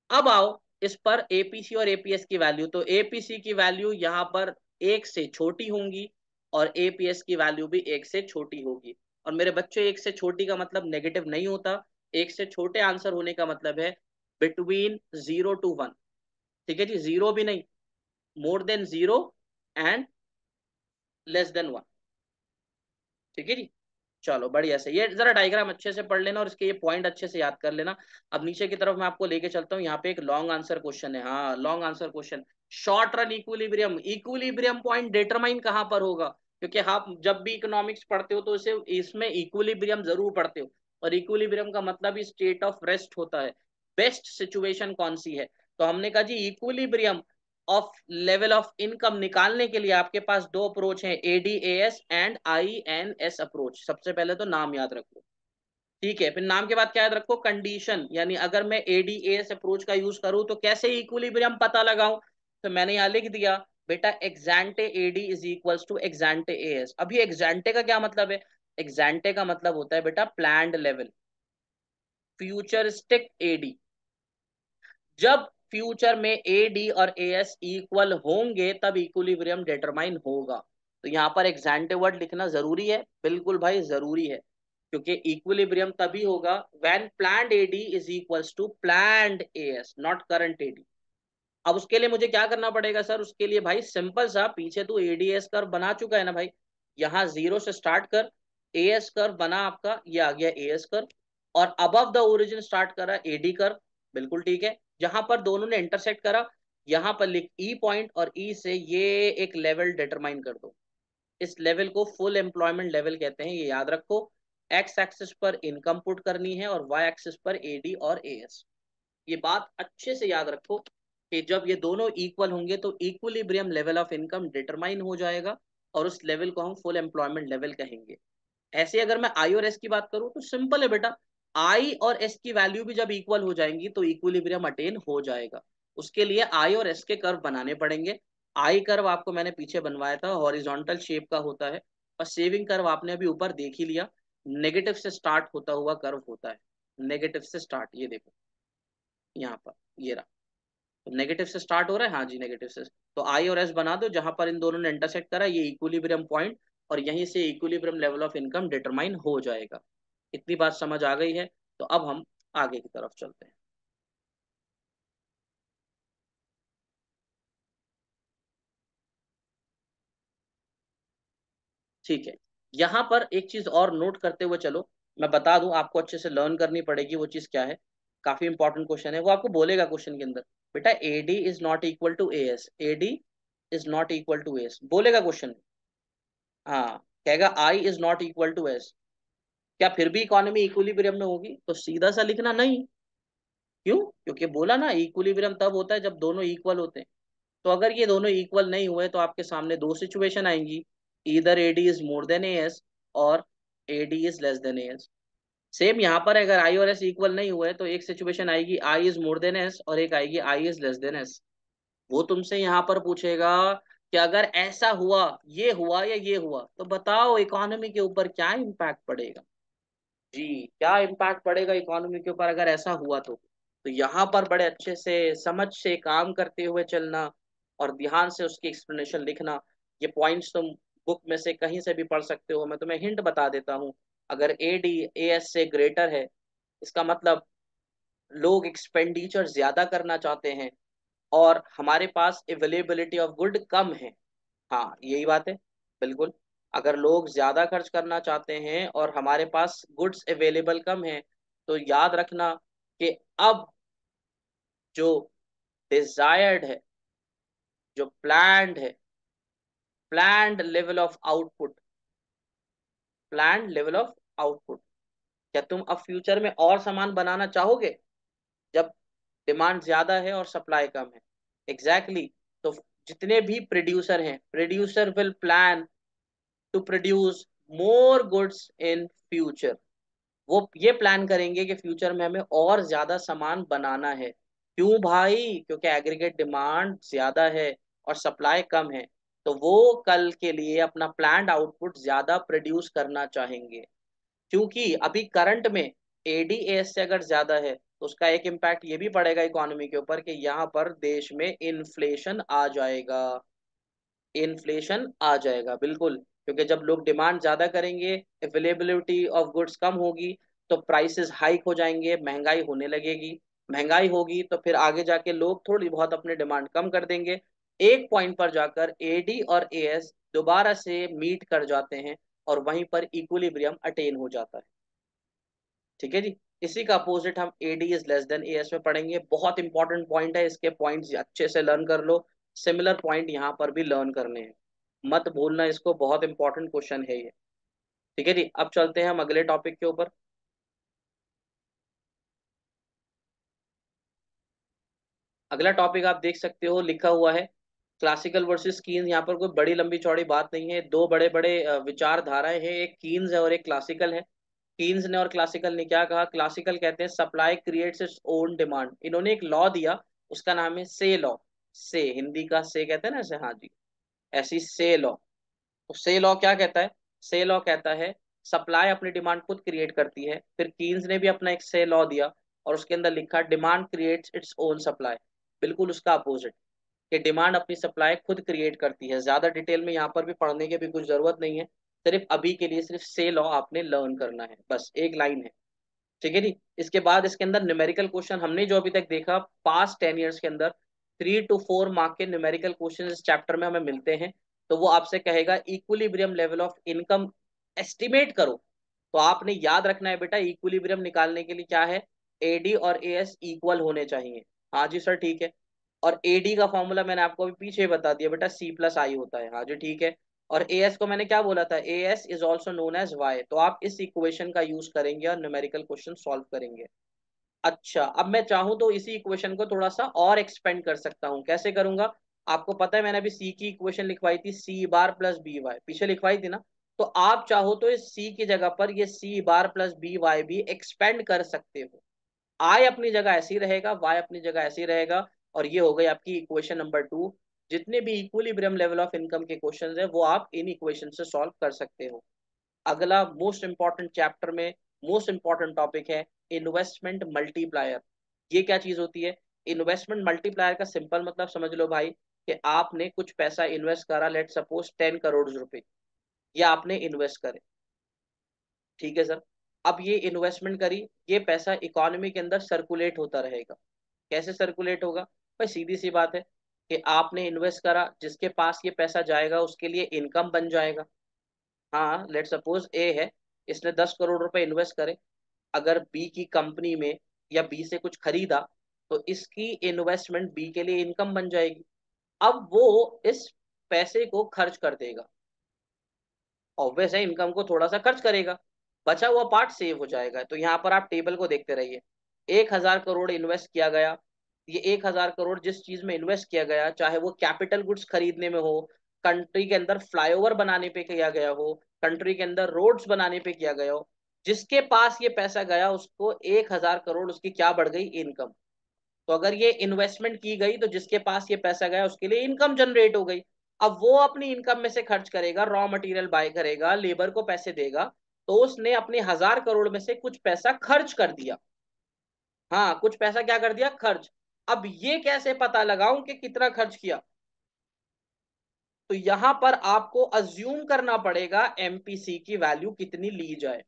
अब आओ इस पर एपीसी और एपीएस की वैल्यू, तो एपीसी की वैल्यू यहाँ पर एक से छोटी होंगी और एपीएस की वैल्यू भी एक से छोटी होगी। और मेरे बच्चों, एक से छोटी का मतलब नेगेटिव नहीं होता, एक से छोटे आंसर होने का मतलब है बिटवीन 0 to 1। ठीक है जी, जीरो भी नहीं, more than zero and less than 1। ठीक है जी, चलो बढ़िया से ये जरा डायग्राम अच्छे से पढ़ लेना और इसके ये पॉइंट अच्छे से याद कर लेना। अब नीचे की तरफ मैं आपको लेके चलता हूँ, यहाँ पे एक लॉन्ग आंसर क्वेश्चन है। हाँ, long answer question. Short run equilibrium, equilibrium point determine कहाँ पर होगा, क्योंकि आप जब भी इकोनॉमिक्स पढ़ते हो तो इसे इसमें इक्विलिब्रियम जरूर पढ़ते हो, और इक्विलिब्रियम का मतलब ही स्टेट ऑफ रेस्ट होता है। बेस्ट सिचुएशन कौन सी है, तो हमने कहा जी equilibrium of level of income निकालने के लिए आपके पास दो अप्रोच हैं, एडीएएस एंड आईएनएस अप्रोच। सबसे पहले तो नाम याद रखो, ठीक है। फिर नाम के बाद क्या याद रखो, कंडीशन, यानी अगर मैं एडीएएस अप्रोच का यूज करूं तो कैसे इक्विलिब्रियम पता लगाऊं। तो मैंने यहां लिख दिया बेटा ex ante AD is equals to ex ante AS. अभी एक्सैंटे का क्या मतलब है, एक्सैंटे का मतलब होता है बेटा प्लान्ड लेवल, फ्यूचरिस्टिक एडी। जब फ्यूचर में ए डी और ए एस इक्वल होंगे तब इक्विलिब्रियम डिटरमाइन होगा। तो यहाँ पर एग्जैंटे वर्ड लिखना जरूरी है, बिल्कुल भाई जरूरी है, क्योंकि इक्विलिब्रियम तभी होगा when planned AD is equals to planned AS, not current AD. अब उसके लिए मुझे क्या करना पड़ेगा सर, उसके लिए भाई सिंपल सा, पीछे तो एडीएस कर्व बना चुका है ना भाई, यहाँ जीरो से स्टार्ट कर, एएस कर्व बना आपका, ये आ गया एएस कर्व, और अबव द ओरिजिन स्टार्ट करा एडी कर्व, बिल्कुल ठीक है। जहां पर दोनों ने इंटरसेक्ट करा, यहाँ पर लिख ई पॉइंट, और ई से ये एक लेवल डिटरमाइन कर दो। इस लेवल को फुल एम्प्लॉयमेंट लेवल कहते हैं, ये याद रखो। एक्स एक्सिस पर इनकम पुट करनी है और वाई एक्सिस पर एडी और एएस। ये बात अच्छे से याद रखो कि जब ये दोनों इक्वल होंगे तो equilibrium level of income determine हो जाएगा, और उस लेवल को हम फुल एम्प्लॉयमेंट लेवल कहेंगे। ऐसे अगर मैं आई और एस की बात करूं तो सिंपल है बेटा, आई और एस की वैल्यू भी जब इक्वल हो जाएंगी तो इक्विलिब्रियम अटेन हो जाएगा। उसके लिए आई और एस के कर्व बनाने पड़ेंगे। आई कर्व आपको मैंने पीछे बनवाया था, हॉरिजॉन्टल शेप का होता है, और सेविंग कर्व आपने अभी ऊपर देख ही लिया, नेगेटिव से स्टार्ट होता हुआ कर्व होता है। नेगेटिव से स्टार्ट, ये देखो यहाँ पर, ये रहा, तो नेगेटिव से स्टार्ट हो रहा है, हाँ जी नेगेटिव से। तो आई और एस बना दो, जहां पर इन दोनों ने इंटरसेक्ट करा ये इक्विलिब्रियम पॉइंट, और यहीं से equilibrium level of income determine हो जाएगा। इतनी बात समझ आ गई है, तो अब हम आगे की तरफ चलते हैं। ठीक है, यहाँ पर एक चीज और नोट करते हुए चलो, मैं बता दूं आपको, अच्छे से लर्न करनी पड़ेगी वो चीज क्या है। काफी इंपॉर्टेंट क्वेश्चन है, वो आपको बोलेगा क्वेश्चन के अंदर, बेटा AD is not equal to AS, AD is not equal to S, बोलेगा क्वेश्चन। हाँ, कहेगा I is not equal to S, क्या फिर भी इकोनॉमी इक्विलिब्रियम में होगी, तो सीधा सा लिखना नहीं। क्यों, क्योंकि बोला ना इक्विलिब्रियम तब होता है जब दोनों इक्वल होते हैं। तो अगर ये दोनों इक्वल नहीं हुए तो आपके सामने दो सिचुएशन आएंगी, इधर AD is more than AS और AD is less than AS. Same यहाँ पर अगर आई और एस इक्वल नहीं हुए तो एक सिचुएशन आएगी I is more then S, और एक आएगी I is less then S. वो तुमसे यहाँ पर पूछेगा कि अगर ऐसा हुआ, ये हुआ या ये हुआ, तो बताओ इकोनॉमी के ऊपर क्या इम्पैक्ट पड़ेगा। जी, क्या इम्पैक्ट पड़ेगा इकोनॉमी के ऊपर अगर ऐसा हुआ तो यहाँ पर बड़े अच्छे से समझ से काम करते हुए चलना, और ध्यान से उसकी एक्सप्लेनेशन लिखना। ये पॉइंट्स तुम बुक में से कहीं से भी पढ़ सकते हो, मैं तुम्हें हिंट बता देता हूँ। अगर ए डी ए एस से ग्रेटर है, इसका मतलब लोग एक्सपेंडिचर ज्यादा करना चाहते हैं और हमारे पास अवेलेबिलिटी ऑफ गुड कम है। हाँ, यही बात है, बिल्कुल। अगर लोग ज्यादा खर्च करना चाहते हैं और हमारे पास गुड्स अवेलेबल कम है, तो याद रखना कि अब जो डिजायर्ड है, जो planned level of output, planned level of output, क्या तुम अब फ्यूचर में और सामान बनाना चाहोगे जब डिमांड ज्यादा है और सप्लाई कम है? Exactly exactly. तो जितने भी प्रोड्यूसर हैं, producer will plan to produce more goods in future. वो ये प्लान करेंगे कि फ्यूचर में हमें और ज्यादा सामान बनाना है। क्यों भाई? क्योंकि एग्रीगेट डिमांड ज्यादा है और सप्लाई कम है, तो वो कल के लिए अपना प्लान्ड आउटपुट ज्यादा प्रोड्यूस करना चाहेंगे। क्योंकि अभी करंट में एडीएस से अगर ज्यादा है तो उसका एक इम्पैक्ट ये भी पड़ेगा इकोनॉमी के ऊपर कि यहाँ पर देश में इन्फ्लेशन आ जाएगा। इन्फ्लेशन आ जाएगा बिल्कुल, क्योंकि जब लोग डिमांड ज्यादा करेंगे, अवेलेबिलिटी ऑफ गुड्स कम होगी, तो प्राइसेस हाइक हो जाएंगे, महंगाई होने लगेगी। महंगाई होगी तो फिर आगे जाके लोग थोड़ी बहुत अपने डिमांड कम कर देंगे। एक पॉइंट पर जाकर एडी और एएस दोबारा से मीट कर जाते हैं और वहीं पर इक्विलिब्रियम अटेन हो जाता है। ठीक है जी। इसी का अपोजिट हम AD is less than AS में पढ़ेंगे। बहुत इंपॉर्टेंट पॉइंट है, इसके पॉइंट्स अच्छे से लर्न कर लो। सिमिलर पॉइंट यहाँ पर भी लर्न करने हैं, मत भूलना इसको, बहुत इंपॉर्टेंट क्वेश्चन है ये। ठीक है जी। अब चलते हैं हम अगले टॉपिक के ऊपर। अगला टॉपिक आप देख सकते हो लिखा हुआ है क्लासिकल वर्सेस कीन्स। यहाँ पर कोई बड़ी लंबी चौड़ी बात नहीं है, दो बड़े बड़े विचारधाराएं हैं, एक कीन्स है और एक क्लासिकल है। कीन्स ने और क्लासिकल ने क्या कहा? क्लासिकल कहते हैं supply creates its own demand. इन्होंने एक लॉ दिया, उसका नाम है से लॉ। से हिंदी का से कहते हैं ना ऐसे, हाँ जी, ऐसी से लॉ। तो से लॉ क्या कहता है? से लॉ कहता है सप्लाई अपनी डिमांड खुद क्रिएट करती है। फिर कीन्स ने भी अपना एक से लॉ दिया और उसके अंदर लिखा demand creates its own supply. बिल्कुल उसका अपोजिट, कि डिमांड अपनी सप्लाई खुद क्रिएट करती है। ज्यादा डिटेल में यहाँ पर भी पढ़ने की भी कुछ जरूरत नहीं है, सिर्फ अभी के लिए सिर्फ से लॉ आपने लर्न करना है, बस एक लाइन है। ठीक है जी। इसके बाद इसके अंदर न्यूमेरिकल क्वेश्चन हमने जो अभी तक देखा पास्ट 10 ईयर्स के अंदर, 3 to 4 मार्क के न्यूमेरिकल क्वेश्चन इस चैप्टर में हमें मिलते हैं। तो वो आपसे कहेगा equilibrium level of income estimate करो। तो आपने याद रखना है बेटा, इक्विलिब्रियम निकालने के लिए क्या है? एडी और एएस इक्वल होने चाहिए। हाँ जी सर ठीक है। और एडी का फॉर्मूला मैंने आपको अभी पीछे बता दिया बेटा, सी प्लस आई होता है। हाँ जी ठीक है। और एएस को मैंने क्या बोला था? AS is also known as Y. तो आप इस इक्वेशन का यूज करेंगे और न्यूमेरिकल क्वेश्चन सॉल्व करेंगे। अच्छा, अब मैं चाहूं तो इसी इक्वेशन को थोड़ा सा और एक्सपेंड कर सकता हूं। कैसे करूंगा? आपको पता है मैंने अभी सी की इक्वेशन लिखवाई थी, सी बार प्लस बी वाई, पीछे लिखवाई थी ना। तो आप चाहो तो इस सी की जगह पर ये सी बार प्लस बी वाई भी एक्सपेंड कर सकते हो। आई अपनी जगह ऐसी रहेगा, वाई अपनी जगह ऐसी रहेगा, और ये हो गई आपकी इक्वेशन नंबर 2। जितने भी इक्विलिब्रियम लेवल ऑफ इनकम के क्वेश्चंस है वो आप इन इक्वेशन से सॉल्व कर सकते हो। अगला मोस्ट इंपॉर्टेंट चैप्टर में मोस्ट इंपॉर्टेंट टॉपिक है इन्वेस्टमेंट मल्टीप्लायर। ये क्या चीज होती है? इन्वेस्टमेंट मल्टीप्लायर का सिंपल मतलब समझ लो भाई, कि आपने कुछ पैसा इन्वेस्ट करा, लेट सपोज 10 करोड़ रुपए, ये आपने इन्वेस्ट करे। ठीक है सर। अब ये इन्वेस्टमेंट करी, ये पैसा इकोनॉमी के अंदर सर्कुलेट होता रहेगा। कैसे सर्कुलेट होगा? भाई सीधी सी बात है कि आपने इन्वेस्ट करा, जिसके पास ये पैसा जाएगा उसके लिए इनकम बन जाएगा। हाँ, लेट सपोज ए है, इसने 10 करोड़ रुपए इन्वेस्ट करे, अगर बी की कंपनी में या बी से कुछ खरीदा, तो इसकी इन्वेस्टमेंट बी के लिए इनकम बन जाएगी। अब वो इस पैसे को खर्च कर देगा, ऑब्वियस है, इनकम को थोड़ा सा खर्च करेगा, बचा हुआ पार्ट सेव हो जाएगा। तो यहाँ पर आप टेबल को देखते रहिए, 1,000 करोड़ इन्वेस्ट किया गया। ये 1,000 करोड़ जिस चीज में इन्वेस्ट किया गया, चाहे वो कैपिटल गुड्स खरीदने में हो, कंट्री के अंदर फ्लाईओवर बनाने पे किया गया हो, कंट्री के अंदर रोड्स बनाने पे किया गया हो, जिसके पास ये पैसा गया उसको 1,000 करोड़ उसकी क्या बढ़ गई? इनकम। तो अगर ये इन्वेस्टमेंट की गई तो जिसके पास ये पैसा गया उसके लिए इनकम जनरेट हो गई। अब वो अपनी इनकम में से खर्च करेगा, रॉ मटेरियल बाय करेगा, लेबर को पैसे देगा, तो उसने अपने 1,000 करोड़ में से कुछ पैसा खर्च कर दिया। हाँ, कुछ पैसा क्या कर दिया? खर्च। अब ये कैसे पता लगाऊं कि कितना खर्च किया? तो यहां पर आपको अज्यूम करना पड़ेगा एमपीसी की वैल्यू कितनी ली जाए।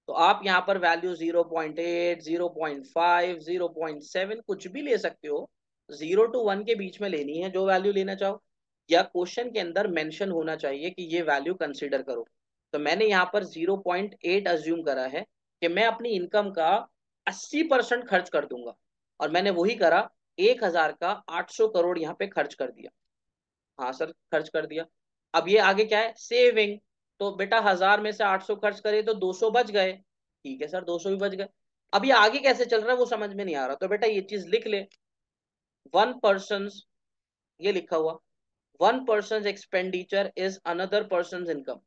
तो आप यहाँ पर वैल्यू 0.8, 0.5, 0.7 कुछ भी ले सकते हो, 0 to 1 के बीच में लेनी है, जो वैल्यू लेना चाहो। या क्वेश्चन के अंदर मेंशन होना चाहिए कि ये वैल्यू कंसीडर करो। तो मैंने यहाँ पर 0.8 अज्यूम करा है कि मैं अपनी इनकम का 80% खर्च कर दूंगा, और मैंने वही करा। 1000 का 800 करोड़ यहाँ पे खर्च कर दिया। हाँ सर, खर्च कर दिया। अब ये आगे क्या है, सेविंग। तो बेटा 1000 में से 800 खर्च करे तो 200 बच गए। ठीक है सर, 200 भी बच गए। अब ये आगे कैसे चल रहा है वो समझ में नहीं आ रहा, तो बेटा ये चीज लिख ले। वन पर्सन, ये लिखा हुआ, one person expenditure is another person income.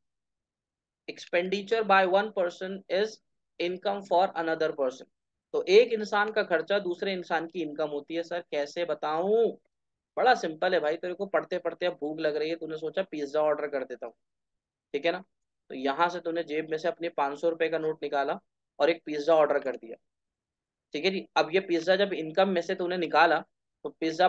Expenditure by one person is income for another person. तो एक इंसान का खर्चा दूसरे इंसान की इनकम होती है। सर कैसे बताऊं? बड़ा सिंपल है भाई, तेरे को पढ़ते पढ़ते अब भूख लग रही है, तूने सोचा पिज्जा ऑर्डर कर देता हूँ। ठीक है ना? तो यहाँ से तूने जेब में से अपने 500 रुपए का नोट निकाला और एक पिज्जा ऑर्डर कर दिया। ठीक है जी। अब ये पिज्जा जब इनकम में से तूने निकाला, तो पिज्जा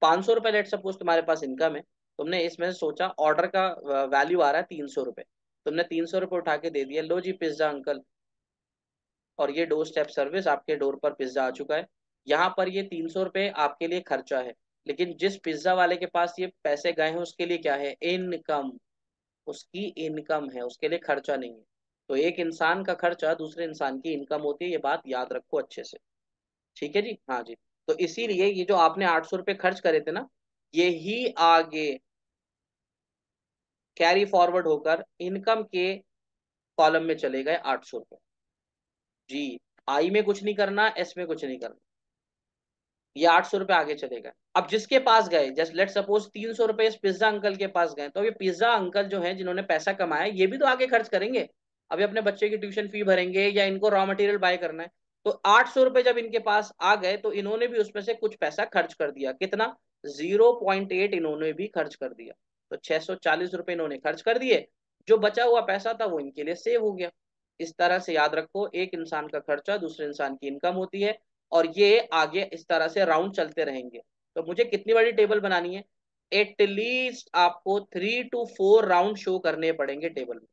500 रुपए, लेट सपोज तुम्हारे पास इनकम है, तुमने इसमें से सोचा ऑर्डर का वैल्यू आ रहा है 300 रुपए, तुमने 300 रुपए उठा के दे दिया, लो जी पिज्जा अंकल, और ये डोर स्टेप सर्विस, आपके डोर पर पिज्जा आ चुका है। यहाँ पर ये 300 रुपए आपके लिए खर्चा है, लेकिन जिस पिज्जा वाले के पास ये पैसे गए हैं उसके लिए क्या है, इनकम। उसकी इनकम है, उसके लिए खर्चा नहीं है। तो एक इंसान का खर्चा दूसरे इंसान की इनकम होती है, ये बात याद रखो अच्छे से। ठीक है जी, हाँ जी। तो इसीलिए ये जो आपने 800 रुपये खर्च करे थे ना, ये ही आगे कैरी फॉरवर्ड होकर इनकम के कॉलम में चले गए 800 रुपये। जी। आई में कुछ नहीं करना, एस में कुछ नहीं करना, ये 800 रुपये आगे चले गए। अब जिसके पास गए, जस्ट लेट सपोज 300 रुपये इस पिज्जा अंकल के पास गए, तो ये पिज्जा अंकल जो है जिन्होंने पैसा कमाया, ये भी तो आगे खर्च करेंगे। अभी अपने बच्चे की ट्यूशन फी भरेंगे या इनको रॉ मटेरियल बाय करना है। तो 800 रुपये जब इनके पास आ गए, तो इन्होंने भी उसमें से कुछ पैसा खर्च कर दिया। कितना? 0.8 इन्होंने भी खर्च कर दिया। तो 640 रुपये इन्होंने खर्च कर दिए, जो बचा हुआ पैसा था वो इनके लिए सेव हो गया। इस तरह से याद रखो, एक इंसान का खर्चा दूसरे इंसान की इनकम होती है, और ये आगे इस तरह से राउंड चलते रहेंगे। तो मुझे कितनी बड़ी टेबल बनानी है? एटलीस्ट आपको 3 to 4 राउंड शो करने पड़ेंगे टेबल में।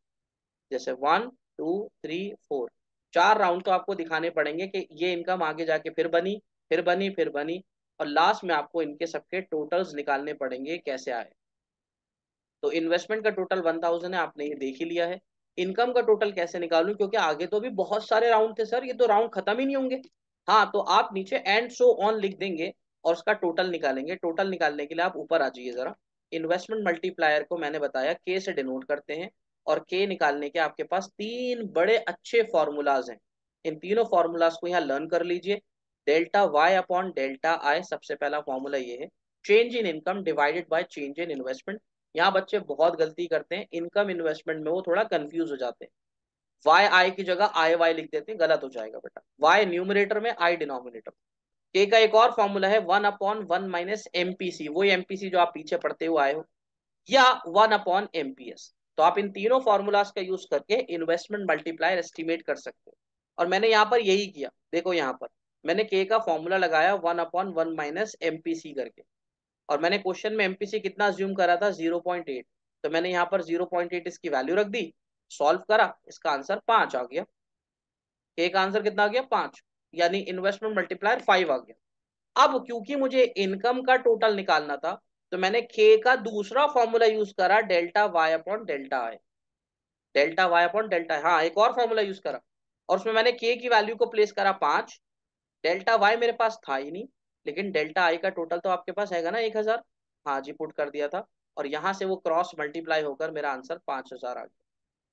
जैसे 1 2 3 4, 4 राउंड तो आपको दिखाने पड़ेंगे कि ये इनकम आगे जाके फिर बनी, फिर बनी, फिर बनी, और लास्ट में आपको इनके सबके टोटल्स निकालने पड़ेंगे कैसे आए। तो इन्वेस्टमेंट का टोटल 1000 है, आपने ये देख ही लिया है। इनकम का टोटल कैसे निकालूं, क्योंकि आगे तो भी बहुत सारे राउंड थे सर, ये तो राउंड खत्म ही नहीं होंगे। हाँ, तो आप नीचे एंड सो ऑन लिख देंगे और उसका टोटल निकालेंगे। टोटल निकालने के लिए आप ऊपर आ जाइए जरा। इन्वेस्टमेंट मल्टीप्लायर को मैंने बताया के से डिनोट करते हैं, और के निकालने के आपके पास 3 बड़े अच्छे फॉर्मूलाज हैं। इन तीनों फॉर्मूलाज को यहाँ लर्न कर लीजिए। Delta Y upon delta I, सबसे पहला फॉर्मूला ये है। Change in income divided by change in investment. यहाँ बच्चे बहुत गलती करते हैं, इनकम इन्वेस्टमेंट में वो थोड़ा कंफ्यूज हो जाते हैं। वाई आई की जगह आई वाई लिख देते हैं, गलत हो जाएगा बेटा। वाई न्यूमरेटर में, आई डिनोमिनेटर। के का एक और फॉर्मूला है 1/1 - एमपीसी, वही एमपीसी जो आप पीछे पढ़ते हुए आए हो, या 1/एमपीएस। तो आप इन तीनों फॉर्मूलाज का यूज करके इन्वेस्टमेंट मल्टीप्लायर एस्टिमेट कर सकते हो। और मैंने यहाँ पर यही किया। देखो यहाँ पर मैंने के का फॉर्मूला लगाया 1/1 - एमपीसी करके, और मैंने क्वेश्चन में एमपीसी कितना अज्यूम करा था, 0.8। तो मैंने यहाँ पर 0.8 इसकी वैल्यू रख दी, सॉल्व करा, इसका आंसर 5 आ गया। के का आंसर कितना आ गया, 5, यानी इन्वेस्टमेंट मल्टीप्लायर 5 आ गया। अब क्योंकि मुझे इनकम का टोटल निकालना था, तो मैंने के का दूसरा फॉर्मूला यूज करा, delta Y upon delta I. Delta Y upon delta, हाँ, एक और फॉर्मूला यूज करा, और उसमें मैंने के की वैल्यू को प्लेस करा 5। डेल्टा वाई मेरे पास था ही नहीं, लेकिन डेल्टा आई का टोटल तो आपके पास हैगा ना 1000। हाँ जी, पुट कर दिया था, और यहाँ से वो क्रॉस मल्टीप्लाई होकर मेरा आंसर 5000 आ गया।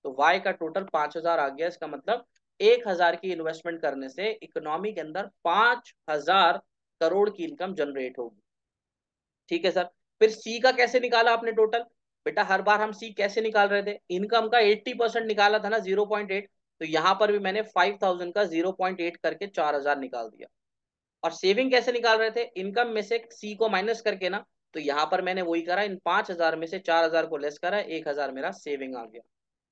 तो वाई का टोटल 5000 आ गया। इसका मतलब 1000 की इन्वेस्टमेंट करने से इकोनॉमी के अंदर 5000 करोड़ की इनकम जनरेट होगी। ठीक है सर। फिर सी का कैसे निकाला आपने टोटल? बेटा हर बार हम सी कैसे निकाल रहे थे, इनकम का 80% निकाला था ना, 0.8। तो यहाँ पर भी मैंने 5000 का 0.8 करके 4000 निकाल दिया। और सेविंग कैसे निकाल रहे थे, इनकम में से सी को माइनस करके ना। तो यहाँ पर मैंने वही करा, इन 5000 में से 4000 को लेस करा, 1000 मेरा सेविंग आ गया।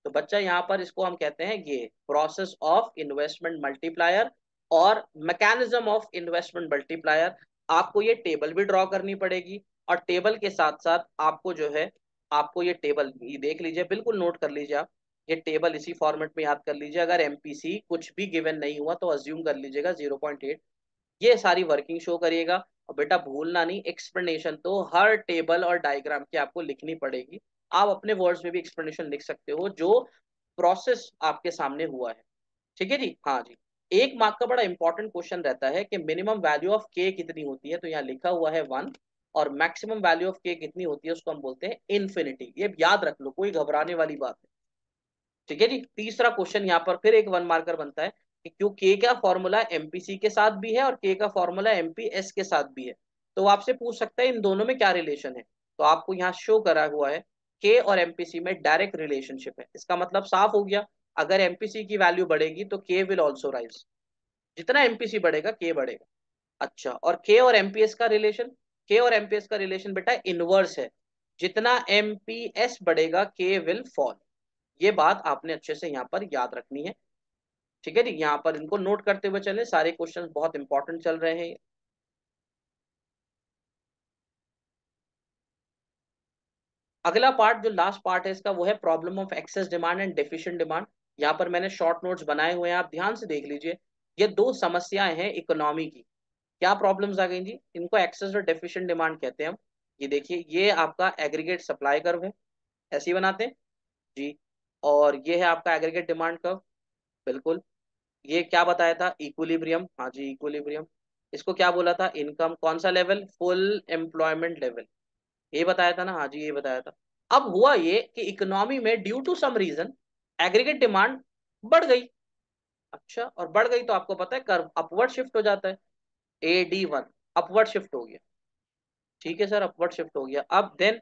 तो बच्चा यहाँ पर इसको हम कहते हैं ये प्रोसेस ऑफ इन्वेस्टमेंट मल्टीप्लायर और मैकेनिज्म ऑफ इन्वेस्टमेंट मल्टीप्लायर। आपको ये टेबल भी ड्रॉ करनी पड़ेगी, और टेबल के साथ साथ आपको जो है, आपको ये टेबल ये देख लीजिए, बिल्कुल नोट कर लीजिए आप। ये टेबल इसी फॉर्मेट में याद कर लीजिए। अगर एमपीसी कुछ भी गिवन नहीं हुआ तो अज्यूम कर लीजिएगा 0.8। ये सारी वर्किंग शो करिएगा। और बेटा भूलना नहीं, एक्सप्लेनेशन तो हर टेबल और डायग्राम की आपको लिखनी पड़ेगी। आप अपने वर्ड्स में भी एक्सप्लेनेशन लिख सकते हो जो प्रोसेस आपके सामने हुआ है। ठीक है जी, हाँ जी। एक मार्क का बड़ा इंपॉर्टेंट क्वेश्चन रहता है कि मिनिमम वैल्यू ऑफ के कितनी होती है, तो यहाँ लिखा हुआ है 1, और मैक्सिमम वैल्यू ऑफ के कितनी होती है उसको हम बोलते हैं इन्फिनिटी। ये याद रख लो, कोई घबराने वाली बात है। ठीक है जी। तीसरा क्वेश्चन यहाँ पर फिर एक 1 मार्कर बनता है कि क्यों के का फॉर्मूला एमपीसी के साथ भी है और के का फॉर्मूला एमपीएस के साथ भी है, तो वो आपसे पूछ सकता है इन दोनों में क्या रिलेशन है। तो आपको यहाँ शो करा हुआ है के और एमपीसी में डायरेक्ट रिलेशनशिप है। इसका मतलब साफ हो गया, अगर एमपीसी की वैल्यू बढ़ेगी तो के विल ऑल्सो राइज, जितना एमपीसी बढ़ेगा के बढ़ेगा। अच्छा, और के और एमपीएस का रिलेशन, के और एमपीएस का रिलेशन बेटा इनवर्स है, जितना एमपीएस बढ़ेगा के विल फॉल। ये बात आपने अच्छे से यहाँ पर याद रखनी है। ठीक है जी, यहाँ पर इनको नोट करते हुए चले, सारे क्वेश्चंस बहुत इंपॉर्टेंट चल रहे हैं। अगला पार्ट जो लास्ट पार्ट है इसका वो है problem of excess demand and deficient demand. यहाँ पर मैंने शॉर्ट नोट्स बनाए हुए हैं, आप ध्यान से देख लीजिए। ये दो समस्याएं हैं इकोनॉमी की। क्या प्रॉब्लम्स आ गई जी, इनको एक्सेस और डेफिशिएंट डिमांड कहते हैं हम। ये देखिए, ये आपका एग्रीगेट सप्लाई कर्व है, ऐसे ही बनाते हैं जी। और ये है आपका एग्रीगेट डिमांड कर्व, बिल्कुल। ये क्या बताया था, इक्विलिब्रियम, हाँ जी इक्विलिब्रियम। इसको क्या बोला था, इनकम कौन सा लेवल, फुल एम्प्लॉयमेंट लेवल, ये बताया था ना, हाँ जी ये बताया था। अब हुआ ये कि इकोनॉमी में due to some reason aggregate demand बढ़ गई। अच्छा, और बढ़ गई तो आपको पता है कर्व अपवर्ड शिफ्ट हो जाता है, AD1 अपवर्ड शिफ्ट हो गया। ठीक है सर, अपवर्ड शिफ्ट हो गया। अब देन,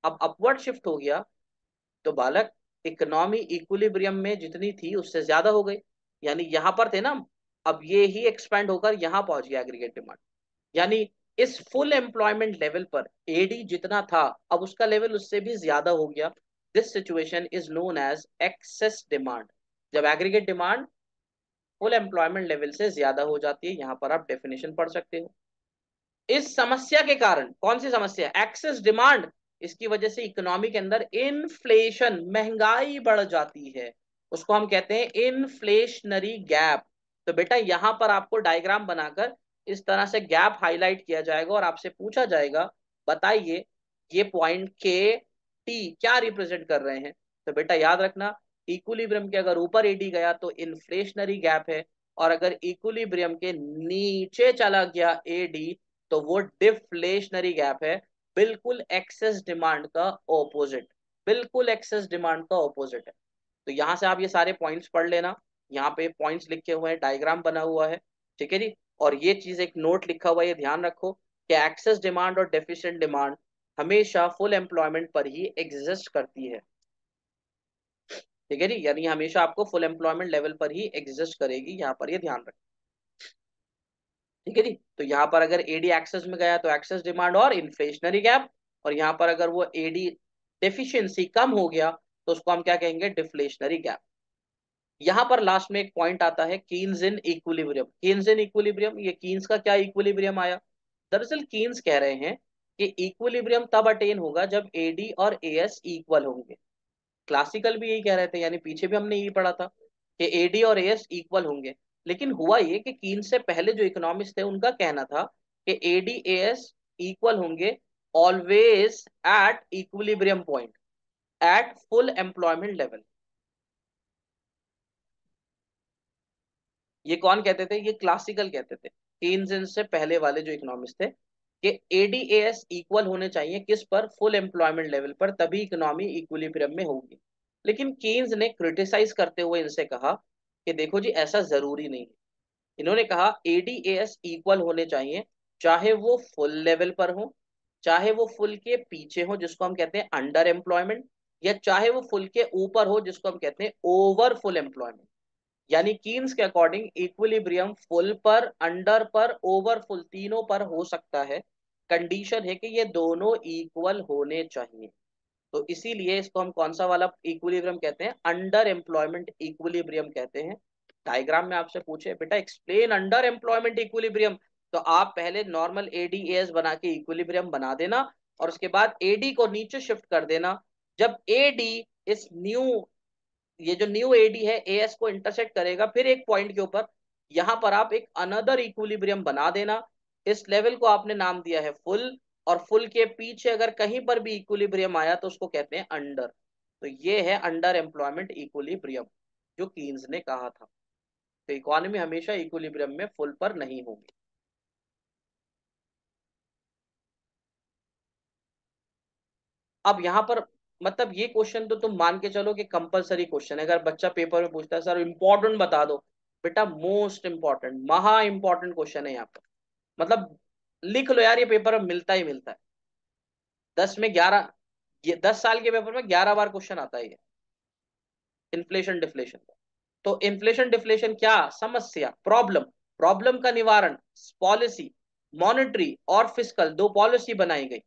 अब अपवर्ड शिफ्ट हो गया तो बालक इकोनॉमी इक्विलिब्रियम में जितनी थी उससे ज्यादा हो गई, यानी यहां पर थे ना, अब ये ही एक्सपेंड होकर यहां पहुंच गया एग्रीगेट डिमांड। यानी इस फुल एम्प्लॉयमेंट लेवल पर एडी जितना था अब उसका लेवल उससे भी ज्यादा हो गया। This situation is known as excess demand, जब aggregate demand full employment level से ज्यादा हो जाती है। यहां पर आप डेफिनेशन पढ़ सकते हो। इस समस्या के कारण, कौन सी समस्या, एक्सेस डिमांड, इसकी वजह से इकोनॉमी के अंदर इन्फ्लेशन, महंगाई बढ़ जाती है। उसको हम कहते हैं इन्फ्लेशनरी गैप। तो बेटा यहां पर आपको डायग्राम बनाकर इस तरह से गैप हाईलाइट किया जाएगा और आपसे पूछा जाएगा बताइए ये पॉइंट के टी क्या रिप्रेजेंट कर रहे हैं। तो बेटा याद रखना, इक्विलिब्रियम के अगर ऊपर एडी गया तो इन्फ्लेशनरी गैप है, और अगर इक्विलिब्रियम के नीचे चला गया एडी तो वो डिफ्लेशनरी गैप है। बिल्कुल एक्सेस डिमांड का ऑपोजिट, बिल्कुल एक्सेस डिमांड का ऑपोजिट है। तो यहां से आप ये सारे पॉइंट्स पढ़ लेना, यहाँ पे पॉइंट्स लिखे हुए हैं, डायग्राम बना हुआ है। ठीक है जी। और ये चीज एक नोट लिखा हुआ है, ये ध्यान रखो कि एक्सेस डिमांड और डेफिशिएंट डिमांड हमेशा फुल एम्प्लॉयमेंट पर ही एग्जिस्ट करती है। ठीक है जी, यानी हमेशा आपको फुल एम्प्लॉयमेंट लेवल पर ही एग्जिस्ट करेगी, यहाँ पर ये ध्यान रखें। ठीक है जी। तो यहाँ पर अगर एडी एक्सेस में गया तो एक्सेस डिमांड और इन्फ्लेशनरी गैप, और यहाँ पर अगर वो एडी डेफिशिएंसी कम हो गया तो उसको हम क्या कहेंगे, डिफ्लेशनरी गैप। यहाँ पर लास्ट में एक पॉइंट आता है Keynes in equilibrium. Keynes in equilibrium, ये कीन्स का क्या इक्विलिब्रियम आया, दरअसल कीन्स कह रहे हैं कि इक्विलिब्रियम तब अटेन होगा जब एडी और एएस इक्वल होंगे। क्लासिकल भी यही कह रहे थे, यानी पीछे भी हमने यही पढ़ा था कि एडी और एएस इक्वल होंगे। लेकिन हुआ ये कि कीन से पहले जो इकोनॉमिस्ट थे उनका कहना था कि एडी एएस इक्वल होंगे always at equilibrium point, at full employment level. ये कौन कहते थे, ये क्लासिकल कहते थे, कीन्स से पहले वाले जो इकोनॉमिस्ट थे, कि एडीएएस इक्वल होने चाहिए किस पर, फुल एम्प्लॉयमेंट लेवल पर, तभी इकोनॉमी इक्विलिब्रियम में होगी। लेकिन कीन्स ने क्रिटिसाइज करते हुए इनसे कहा कि देखो जी ऐसा जरूरी नहीं है। इन्होंने कहा एडीएएस इक्वल होने चाहिए, चाहे वो फुल लेवल पर हो, चाहे वो फुल के पीछे हो जिसको हम कहते हैं अंडर एम्प्लॉयमेंट, या चाहे वो फुल के ऊपर हो जिसको हम कहते हैं ओवर फुल एम्प्लॉयमेंट। यानी कीन्स के अकॉर्डिंग इक्विलिब्रियम फुल पर, अंडर पर, ओवर फुल तीनों पर हो सकता है। कंडीशन है कि ये दोनों इक्वल होने चाहिए। तो इसीलिए इसको हम कौन सा वाला इक्विलिब्रियम कहते हैं, अंडर एम्प्लॉयमेंट इक्विलिब्रियम कहते हैं। डायग्राम में आपसे पूछे बेटा एक्सप्लेन अंडर एम्प्लॉयमेंट इक्विलिब्रियम, तो आप पहले नॉर्मल एडीएस बना के इक्विलिब्रियम बना देना, और उसके बाद एडी को नीचे शिफ्ट कर देना। जब एडी इस न्यू, ये जो न्यू एडी है एएस को इंटरसेक्ट करेगा फिर एक पॉइंट के ऊपर, यहां पर आप एक अनदर इक्विलिब्रियम बना देना। इस लेवल को आपने नाम दिया है फुल, और फुल के पीछे अगर कहीं पर भी इक्विलिब्रियम आया तो उसको कहते हैं अंडर। तो ये है अंडर एम्प्लॉयमेंट इक्विलिब्रियम जो कीन्स ने कहा था। तो इकोनॉमी हमेशा इक्विलिब्रियम में फुल पर नहीं होगी। अब यहाँ पर मतलब ये क्वेश्चन तो तुम मान के चलो कि कंपलसरी क्वेश्चन है। अगर बच्चा पेपर में पूछता है सर इंपॉर्टेंट बता दो, बेटा मोस्ट इंपॉर्टेंट महा इंपॉर्टेंट क्वेश्चन है यहाँ पर। मतलब लिख लो यार, ये पेपर में मिलता ही मिलता है। 10 में 11, ये 10 साल के पेपर में 11 बार क्वेश्चन आता है ये इन्फ्लेशन डिफ्लेशन। तो इन्फ्लेशन डिफ्लेशन क्या समस्या, प्रॉब्लम, प्रॉब्लम का निवारण, पॉलिसी, मॉनेटरी और फिस्कल, दो पॉलिसी बनाई गई।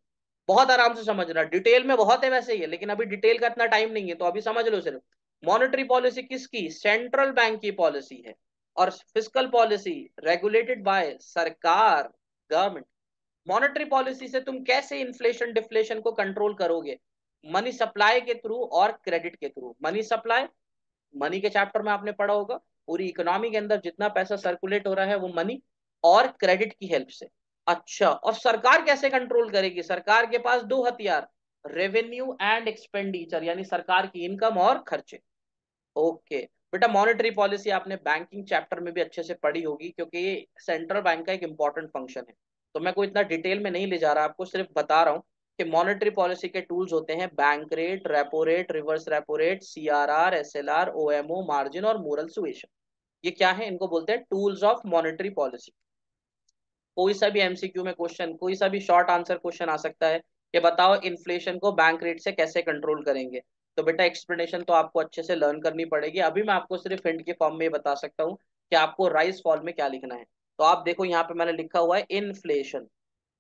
बहुत आराम से समझना, डिटेल में बहुत है वैसे ही, लेकिन अभी डिटेल का इतना टाइम नहीं है तो अभी समझ लो सिर्फ। मॉनेटरी पॉलिसी किसकी, सेंट्रल बैंक की पॉलिसी है। और फिस्कल पॉलिसी रेगुलेटेड बाय सरकार, गवर्नमेंट। मॉनेटरी पॉलिसी से तुम कैसे इन्फ्लेशन डिफ्लेशन को कंट्रोल करोगे, मनी सप्लाई के थ्रू और क्रेडिट के थ्रू। मनी सप्लाई, मनी के चैप्टर में आपने पढ़ा होगा, पूरी इकोनॉमी के अंदर जितना पैसा सर्कुलेट हो रहा है वो मनी और क्रेडिट की हेल्प से। अच्छा, और सरकार कैसे कंट्रोल करेगी, सरकार के पास दो हथियार, रेवेन्यू एंड एक्सपेंडिचर, यानी सरकार की इनकम और खर्चे। ओके बेटा, मॉनेटरी पॉलिसी आपने बैंकिंग चैप्टर में भी अच्छे से पढ़ी होगी, क्योंकि ये सेंट्रल बैंक का एक इंपॉर्टेंट फंक्शन है। तो मैं कोई इतना डिटेल में नहीं ले जा रहा, आपको सिर्फ बता रहा हूँ कि मॉनेटरी पॉलिसी के टूल्स होते हैं bank rate, repo rate, reverse repo rate, CRR, SLR, OMO, margin और मोरल सुएशन। ये क्या है, इनको बोलते हैं टूल्स ऑफ मॉनेटरी पॉलिसी। कोई सा भी एमसीक्यू में क्वेश्चन, कोई सा भी शॉर्ट आंसर क्वेश्चन आ सकता है कि बताओ इन्फ्लेशन को बैंक रेट से कैसे कंट्रोल करेंगे। तो बेटा एक्सप्लेनेशन तो आपको अच्छे से लर्न करनी पड़ेगी। अभी मैं आपको सिर्फ हिंट के फॉर्म में बता सकता हूँ कि आपको राइज फॉल में क्या लिखना है। तो आप देखो यहाँ पे मैंने लिखा हुआ है इन्फ्लेशन,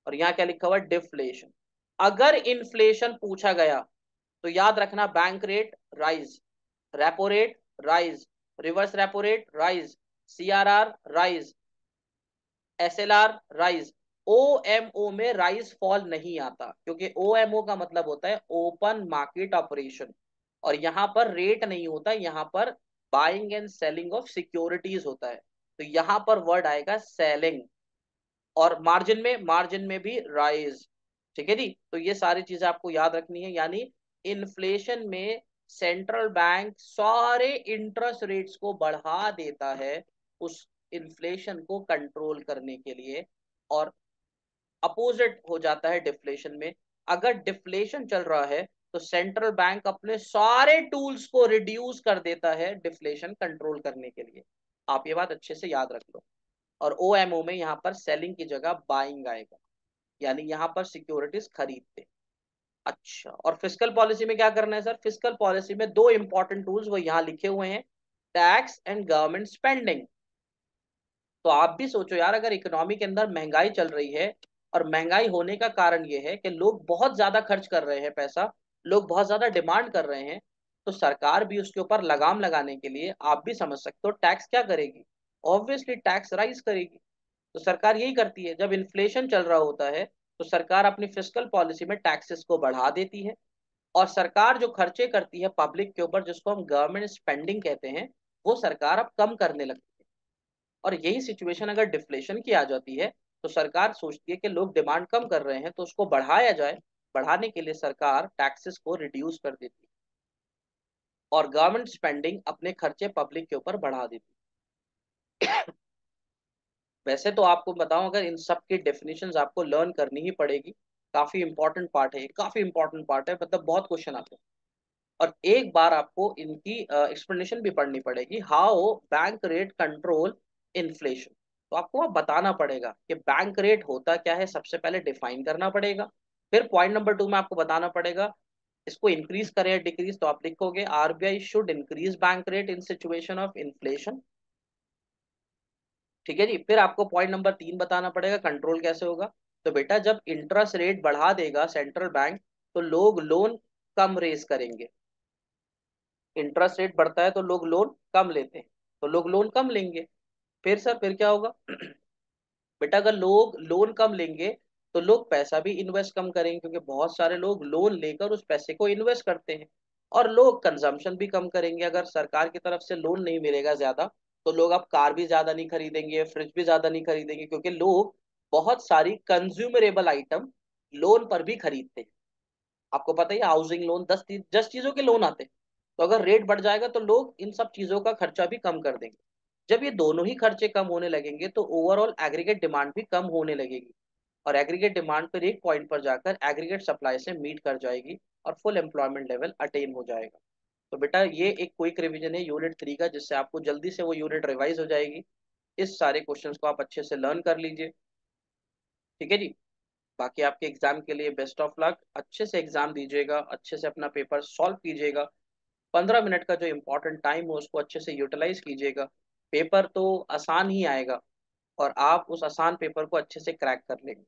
और यहाँ क्या लिखा हुआ है, डिफ्लेशन। अगर इन्फ्लेशन पूछा गया तो याद रखना bank rate rise, repo rate rise, reverse repo rate rise, CRR rise, SLR rise. OMO में राइज फॉल नहीं आता, क्योंकि ओएमओ का मतलब होता है ओपन मार्केट ऑपरेशन, और यहां पर रेट नहीं होता, यहां पर buying and selling of securities होता है। तो यहां पर वर्ड आएगा सेलिंग। और मार्जिन में भी राइज। ठीक है जी, तो ये सारी चीजें आपको याद रखनी है। यानी इन्फ्लेशन में सेंट्रल बैंक सारे इंटरेस्ट रेट्स को बढ़ा देता है उस इन्फ्लेशन को कंट्रोल करने के लिए, और अपोजिट हो जाता है डिफ्लेशन में। अगर डिफ्लेशन चल रहा है तो सेंट्रल बैंक अपने सारे टूल्स को रिड्यूस कर देता है डिफ्लेशन कंट्रोल करने के लिए। आप ये बात अच्छे से याद रख लो। और ओएमओ में यहाँ पर सेलिंग की जगह बाइंग आएगा, यानी यहाँ पर सिक्योरिटीज खरीदते। अच्छा, और फिस्कल पॉलिसी में क्या करना है सर, फिस्कल पॉलिसी में दो इंपॉर्टेंट टूल्स वो यहाँ लिखे हुए हैं, टैक्स एंड गवर्नमेंट स्पेंडिंग। तो आप भी सोचो यार, अगर इकोनॉमी के अंदर महंगाई चल रही है, और महंगाई होने का कारण ये है कि लोग बहुत ज्यादा खर्च कर रहे हैं पैसा, लोग बहुत ज्यादा डिमांड कर रहे हैं, तो सरकार भी उसके ऊपर लगाम लगाने के लिए आप भी समझ सकते हो टैक्स क्या करेगी, ऑब्वियसली टैक्स राइज करेगी। तो सरकार यही करती है, जब इन्फ्लेशन चल रहा होता है तो सरकार अपनी फिस्कल पॉलिसी में टैक्सेस को बढ़ा देती है, और सरकार जो खर्चे करती है पब्लिक के ऊपर, जिसको हम गवर्नमेंट स्पेंडिंग कहते हैं, वो सरकार अब कम करने लगती है। और यही सिचुएशन अगर डिफ्लेशन की आ जाती है तो सरकार सोचती है कि लोग डिमांड कम कर रहे हैं तो उसको बढ़ाया जाए। बढ़ाने के लिए सरकार टैक्सेस को रिड्यूस कर देती है, और गवर्नमेंट स्पेंडिंग अपने खर्चे पब्लिक के ऊपर बढ़ा देती है। वैसे तो आपको बताऊं, अगर इन सब की डेफिनेशंस आपको लर्न करनी ही पड़ेगी। काफी इंपॉर्टेंट पार्ट है ये, काफी इंपॉर्टेंट पार्ट है, मतलब बहुत क्वेश्चन आते हैं। और एक बार आपको इनकी एक्सप्लेनेशन भी पढ़नी पड़ेगी, how bank rate control inflation. तो आपको अब बताना पड़ेगा कि बैंक रेट होता क्या है, सबसे पहले डिफाइन करना पड़ेगा। फिर पॉइंट नंबर 2 में आपको बताना पड़ेगा इसको इंक्रीज करें या डिक्रीज, तो आप लिखोगे RBI should increase bank rate in situation of inflation. ठीक है जी, फिर आपको पॉइंट नंबर 3 बताना पड़ेगा कंट्रोल कैसे होगा। तो बेटा जब इंटरेस्ट रेट बढ़ा देगा सेंट्रल बैंक तो लोग लोन कम रेज करेंगे। इंटरेस्ट रेट बढ़ता है तो लोग लोन कम लेते हैं, तो लोग लोन कम लेंगे। फिर सर फिर क्या होगा, बेटा अगर लोग लोन कम लेंगे तो लोग पैसा भी इन्वेस्ट कम करेंगे, क्योंकि बहुत सारे लोग लोन लेकर उस पैसे को इन्वेस्ट करते हैं। और लोग कंजम्पशन भी कम करेंगे, अगर सरकार की तरफ से लोन नहीं मिलेगा ज्यादा तो लोग अब कार भी ज्यादा नहीं खरीदेंगे, फ्रिज भी ज्यादा नहीं खरीदेंगे, क्योंकि लोग बहुत सारी कंज्यूमरेबल आइटम लोन पर भी खरीदते हैं। आपको पता ही है, हाउसिंग लोन 10 चीजों के लोन आते हैं। तो अगर रेट बढ़ जाएगा तो लोग इन सब चीजों का खर्चा भी कम कर देंगे। जब ये दोनों ही खर्चे कम होने लगेंगे तो ओवरऑल एग्रीगेट डिमांड भी कम होने लगेगी, और एग्रीगेट डिमांड पर एक पॉइंट पर जाकर एग्रीगेट सप्लाई से मीट कर जाएगी और फुल एम्प्लॉयमेंट लेवल अटेन हो जाएगा। तो बेटा ये एक क्विक रिवीजन है यूनिट 3 का, जिससे आपको जल्दी से वो यूनिट रिवाइज हो जाएगी। इस सारे क्वेश्चंस को आप अच्छे से लर्न कर लीजिए। ठीक है जी। बाकी आपके एग्जाम के लिए बेस्ट ऑफ लक, अच्छे से एग्जाम दीजिएगा, अच्छे से अपना पेपर सॉल्व कीजिएगा। 15 मिनट का जो इम्पोर्टेंट टाइम हो उसको अच्छे से यूटिलाइज कीजिएगा। पेपर तो आसान ही आएगा, और आप उस आसान पेपर को अच्छे से क्रैक कर लेंगे।